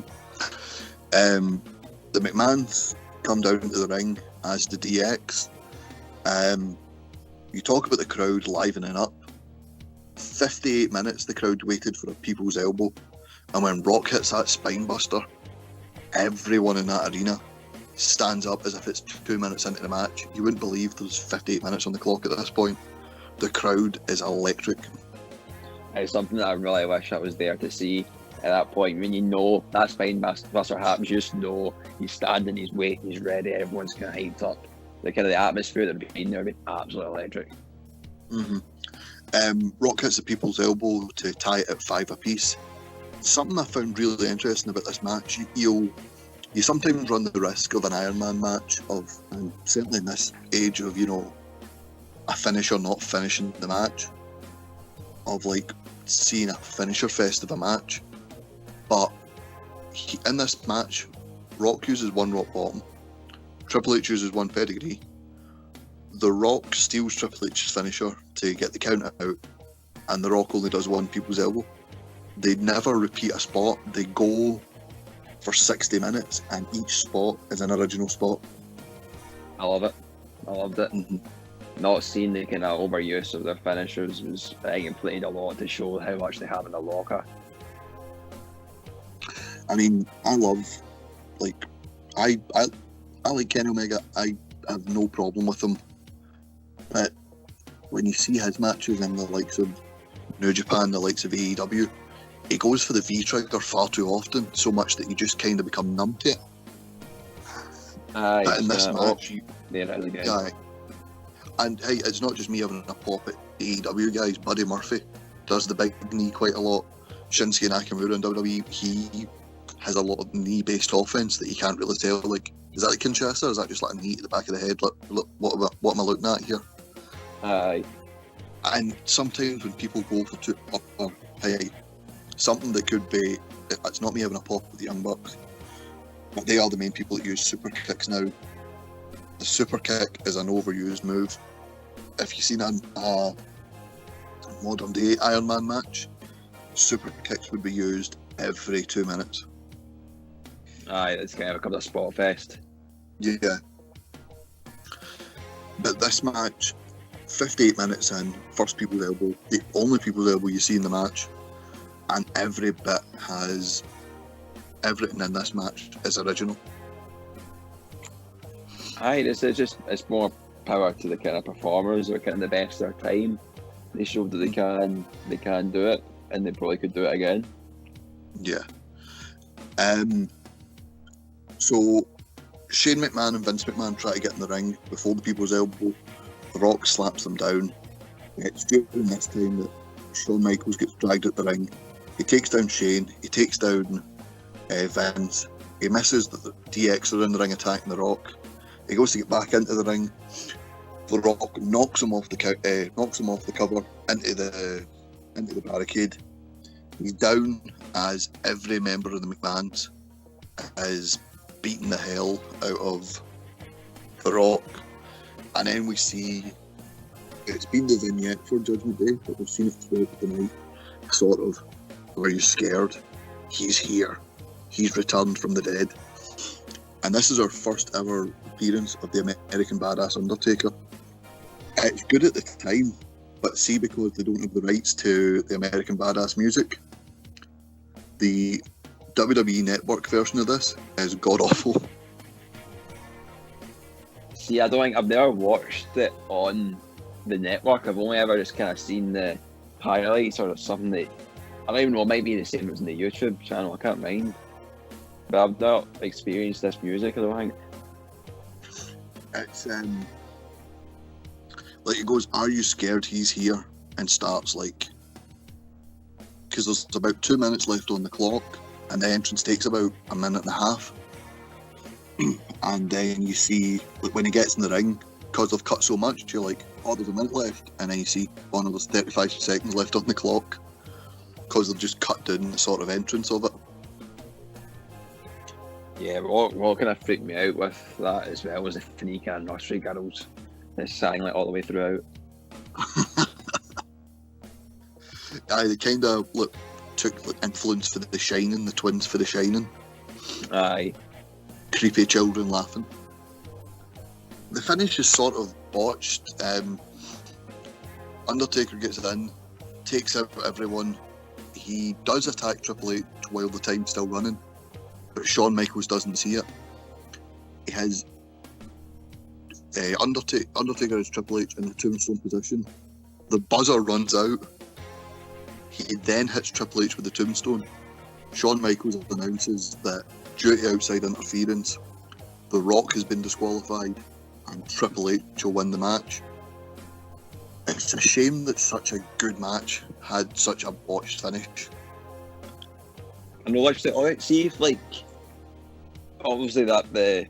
The McMahons come down to the ring as the DX. You talk about the crowd livening up. 58 minutes the crowd waited for a people's elbow, and when Rock hits that spine buster, everyone in that arena stands up as if it's 2 minutes into the match. You wouldn't believe there's 58 minutes on the clock at this point. The crowd is electric. It's something that I really wish I was there to see at that point. When you know that spine buster happens, you just know he's standing, he's waiting, he's ready, everyone's kind of hyped up. The kind of the atmosphere that would be in there would be absolutely electric. Mm-hmm. Rock hits the people's elbow to tie it at 5 apiece. Something I found really interesting about this match, you sometimes run the risk of an Iron Man match, and certainly in this age of, a finisher not finishing the match, of like seeing a finisher fest of a match. But in this match, Rock uses 1 rock bottom, Triple H uses 1 pedigree. The Rock steals Triple H's finisher to get the count out, and The Rock only does 1 people's elbow. They never repeat a spot. They go for 60 minutes, and each spot is an original spot. I love it. I loved it. Mm-hmm. Not seeing the kind of overuse of their finishers was, I think, it played a lot to show how much they have in the locker. I mean, I love, like, I like Kenny Omega. I have no problem with him. But when you see his matches in the likes of New Japan, the likes of AEW, he goes for the V-trigger far too often, so much that you just kind of become numb to it. But in this match, yeah. And hey, it's not just me having a pop at AEW guys. Buddy Murphy does the big knee quite a lot. Shinsuke Nakamura in WWE, he has a lot of knee-based offense that you can't really tell. Like, Is that the Kinshasa, or is that just like a knee to the back of the head? Look, what am I looking at here? Aye. And sometimes when people go for two upper high, something that could be, it's not me having a pop with the Young Bucks, but they are the main people that use super kicks now. The super kick is an overused move. If you've seen a modern day Iron Man match, super kicks would be used every 2 minutes. Aye, it's kind of become a spot fest. Yeah. But this match, 58 minutes in, first people's elbow, the only people's elbow you see in the match, and every bit has, everything in this match is original. Aye, it's more power to the kind of performers who are kind of the best of their time. They showed that they can do it, and they probably could do it again. Yeah. So Shane McMahon and Vince McMahon try to get in the ring before the people's elbow. The Rock slaps them down. It's during this time that Shawn Michaels gets dragged at the ring. He takes down Shane. He takes down Vince. He misses the DX are in the ring attacking the Rock. He goes to get back into the ring. The Rock knocks him off the cover into the barricade. He's down as every member of the McMahons is beating the hell out of the Rock, and then we see it's been the vignette for Judgment Day, but we've seen it throughout the night. Sort of, are you scared? He's here. He's returned from the dead, and this is our first ever appearance of the American Badass Undertaker. It's good at the time, but see, because they don't have the rights to the American Badass music, the WWE Network version of this is god awful. See, I don't think I've never watched it on the network. I've only ever just kind of seen the highlights or something that I don't even know. It might be the same as on the YouTube channel. I can't mind, but I've not experienced this music. I don't think. It's like it goes, "Are you scared? He's here," and starts like, because there's about 2 minutes left on the clock, and the entrance takes about a minute and a half. And then you see, like, when he gets in the ring, because they've cut so much, you're like, oh, there's a minute left, and then you see one of those 35 seconds left on the clock, because they've just cut down the sort of entrance of it. Yeah, what kind of freaked me out with that as well was the Fanica and Nursery Girls that sang like all the way throughout. Aye, they kind of took like, influence for The Shining, the twins for The Shining. Aye. Creepy children laughing. The finish is sort of botched. Undertaker gets in, takes out everyone. He does attack Triple H while the time's still running, but Shawn Michaels doesn't see it. He has Undertaker has Triple H in the tombstone position. The buzzer runs out. He then hits Triple H with the tombstone. Shawn Michaels announces that due to outside interference, The Rock has been disqualified and Triple H will win the match. It's a shame that such a good match had such a botched finish. I know, like, see if, like, obviously that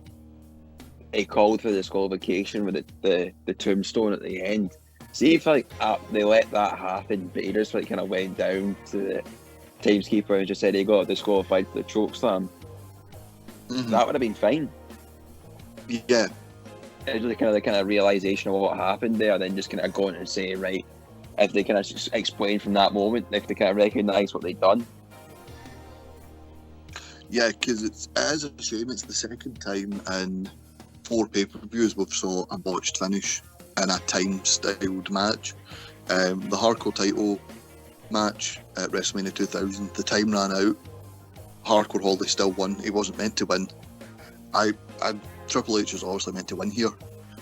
he called for disqualification with the tombstone at the end. See if, like, they let that happen, but he just, like, kind of went down to the timekeeper and just said he got disqualified for the choke slam. Mm-hmm. That would have been fine. Yeah. It was the kind of realization of what happened there, and then just kind of going and say, right, if they kind of explain from that moment, if they kind of recognise what they've done. Yeah, because it is a shame. It's the second time in 4 pay-per-views we've saw a botched finish in a time-styled match. The Hardcore title match at WrestleMania 2000, the time ran out. Hardcore Holly still won. He wasn't meant to win. Triple H was obviously meant to win here,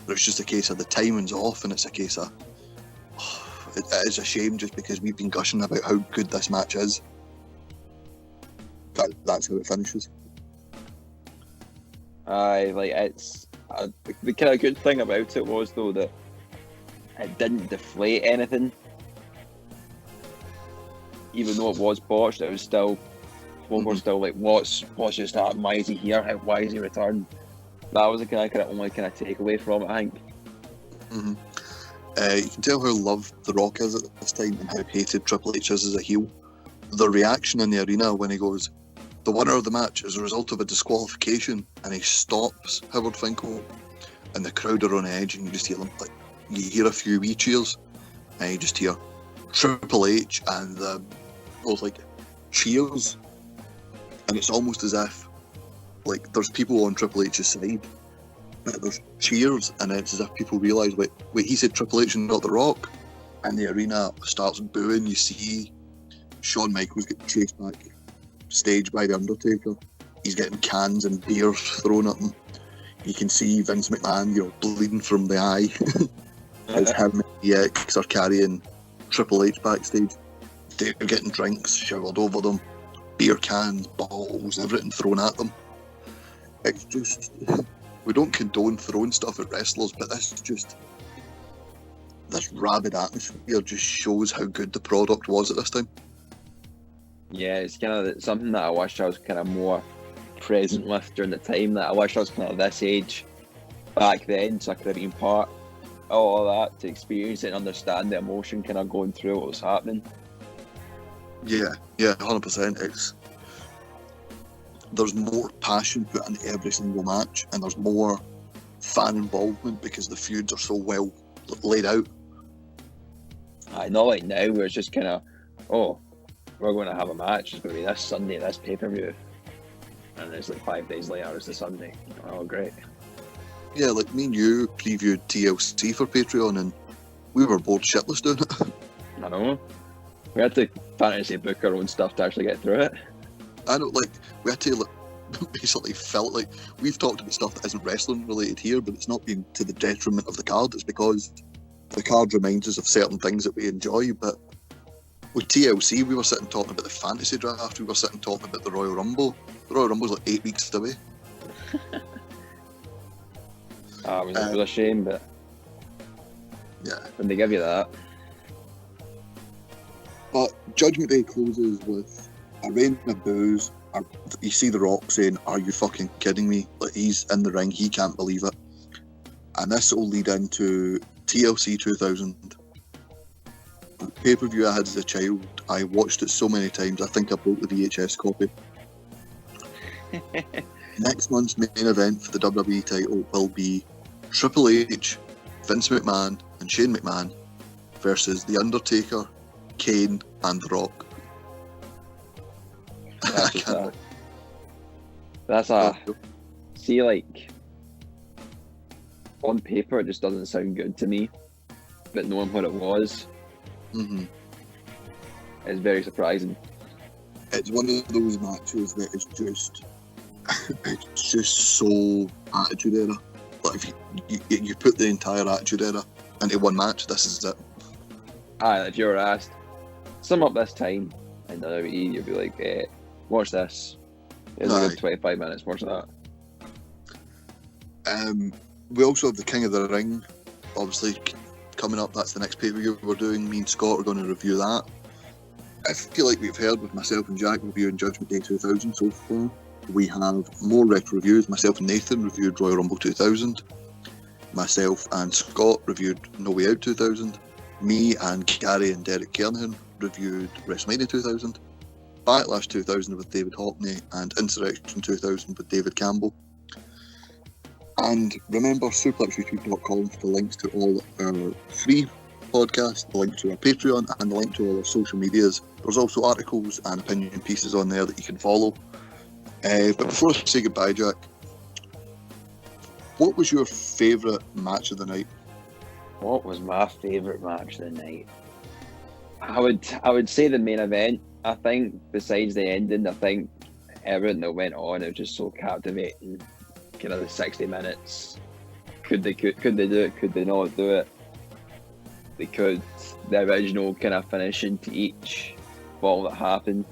but it's just a case of the timing's off, and it's a case of it is a shame just because we've been gushing about how good this match is. That's how it finishes. Aye, like it's the kind of good thing about it was though that it didn't deflate anything. Even though it was botched, it was still people were still like, what's just happened? Why is he here? Why is he returned? That was the kind of only kind of takeaway from it, I think. hmm You can tell how loved The Rock is at this time and how hated Triple H is as a heel. The reaction in the arena when he goes, "The winner of the match is a result of a disqualification," and he stops Howard Finkel, and the crowd are on edge, and you just hear them like, you hear a few wee cheers, and you just hear Triple H and both like cheers, and it's almost as if like there's people on Triple H's side, but there's cheers, and it's as if people realise, wait, he said Triple H and not The Rock, and the arena starts booing. You see Shawn Michaels get chased back stage by The Undertaker. He's getting cans and beers thrown at him. You can see Vince McMahon, bleeding from the eye as him and the X are carrying Triple H backstage. They're getting drinks showered over them, beer cans, bottles, everything thrown at them. It's just, we don't condone throwing stuff at wrestlers, but this rabid atmosphere just shows how good the product was at this time. Yeah, it's kind of something that I wish I was kind of more present with during the time. That I wish I was kind of this age back then, so I could have been part of all that to experience it and understand the emotion kind of going through what was happening. Yeah, 100%. There's more passion put into every single match, and there's more fan involvement because the feuds are so well laid out. Not like now, where it's just kind of, we're going to have a match. It's going to be this Sunday, this pay-per-view, and it's like 5 days later, it's the Sunday. Oh, great. Yeah, like me and you previewed TLC for Patreon, and we were bored shitless doing it. I know. We had to fantasy book our own stuff to actually get through it. I know, like, we had to basically felt like we've talked about stuff that isn't wrestling related here, but it's not been to the detriment of the card. It's because the card reminds us of certain things that we enjoy. But with TLC, we were sitting talking about the fantasy draft, we were sitting talking about the Royal Rumble. The Royal Rumble's like 8 weeks away. It was a shame, but yeah. when they give you that. But Judgment Day closes with a rain of boos. You see The Rock saying, "Are you fucking kidding me?" Like, he's in the ring, he can't believe it. And this will lead into TLC 2000. A pay-per-view I had as a child. I watched it so many times, I think I broke the VHS copy. Next month's main event for the WWE title will be Triple H, Vince McMahon and Shane McMahon versus The Undertaker, Kane and The Rock. See, like, on paper it just doesn't sound good to me, but knowing what it was is very surprising. It's one of those matches that is just it's just so Attitude Era. Like, if you put the entire Attitude Era into one match, this is it. If you were asked, sum up this time in WWE, you'd be like, watch this. It's a good 25 minutes, watch that. We also have the King of the Ring, obviously, coming up. That's the next pay-per-view we're doing. Me and Scott are going to review that. I feel like we've heard with myself and Jack reviewing Judgment Day 2000 so far. We have more retro reviews. Myself and Nathan reviewed Royal Rumble 2000. Myself and Scott reviewed No Way Out 2000. Me and Gary and Derek Kernahan reviewed WrestleMania 2000. Backlash 2000 with David Hockney, and Insurrection 2000 with David Campbell. And remember, suplexyoutube.com for the links to all our free podcasts, the link to our Patreon, and the link to all our social medias. There's also articles and opinion pieces on there that you can follow. But before I say goodbye, Jack, what was your favourite match of the night? What was my favourite match of the night? I would say the main event. I think besides the ending, I think everything that went on, it was just so captivating. Kind of the 60 minutes. Could they do it? Could they not do it? They could. The original kind of finishing to each fall that happened.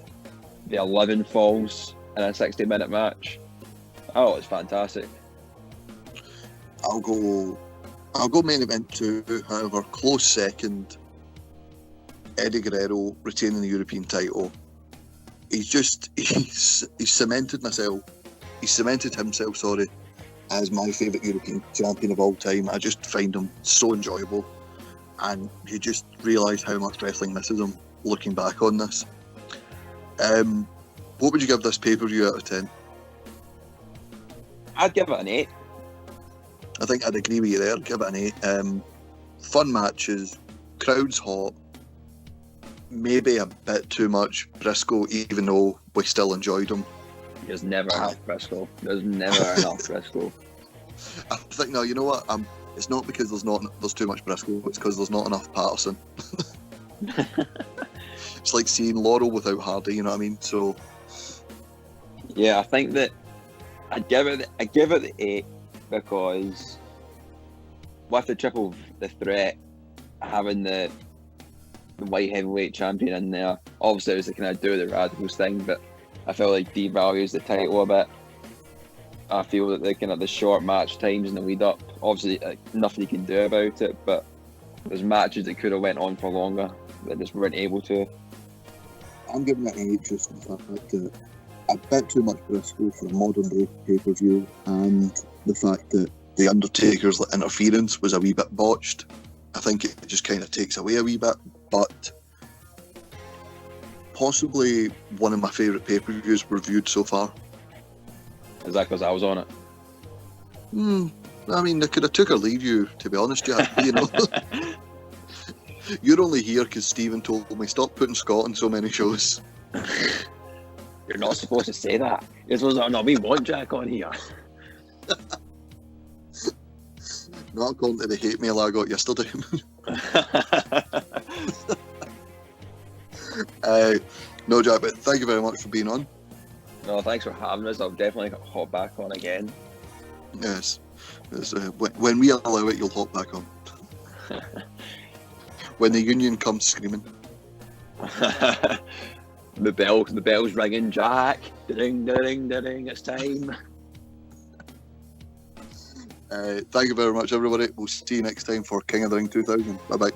The 11 falls in a 60-minute match. Oh, it's fantastic. I'll go main event 2. However, close second, Eddie Guerrero retaining the European title. He's cemented himself, as my favourite European champion of all time. I just find him so enjoyable, and you just realise how much wrestling misses him looking back on this. What would you give this pay-per-view out of 10? I'd give it an 8. I think I'd agree with you there. Give it an 8. Fun matches, crowds hot, maybe a bit too much Briscoe, even though we still enjoyed him. There's never enough Briscoe. There's never enough Briscoe. I think, no, you know what? It's not because there's too much Briscoe, it's because there's not enough Patterson. It's like seeing Laurel without Hardy, you know what I mean? So Yeah, I think that I give it the 8 because with the threat, having the light heavyweight champion in there, obviously it was the kind of do the Radicals thing, but I feel like devalues the title a bit. I feel that the short match times in the lead up, obviously nothing you can do about it, but there's matches that could have went on for longer that just weren't able to. I'm giving it an 8 just for the fact that a bit too much Briscoe for a modern day pay-per-view, and the fact that the Undertaker's interference was a wee bit botched. I think it just kind of takes away a wee bit, but possibly one of my favourite pay-per-views reviewed so far. Is that because I was on it? I mean, they could have took or leave you, to be honest, Jack. You know, you're only here because Stephen told me stop putting Scott on so many shows. You're not supposed to say that. You're supposed to not be one Jack on here. Not according to the hate mail I got yesterday. No, Jack, but thank you very much for being on. No, thanks for having us. I'll definitely hop back on again. Yes. When we allow it, you'll hop back on. When the union comes screaming. The bell's ringing, Jack. Ding, ding, ding, it's time. Thank you very much, everybody. We'll see you next time for King of the Ring 2000. Bye-bye.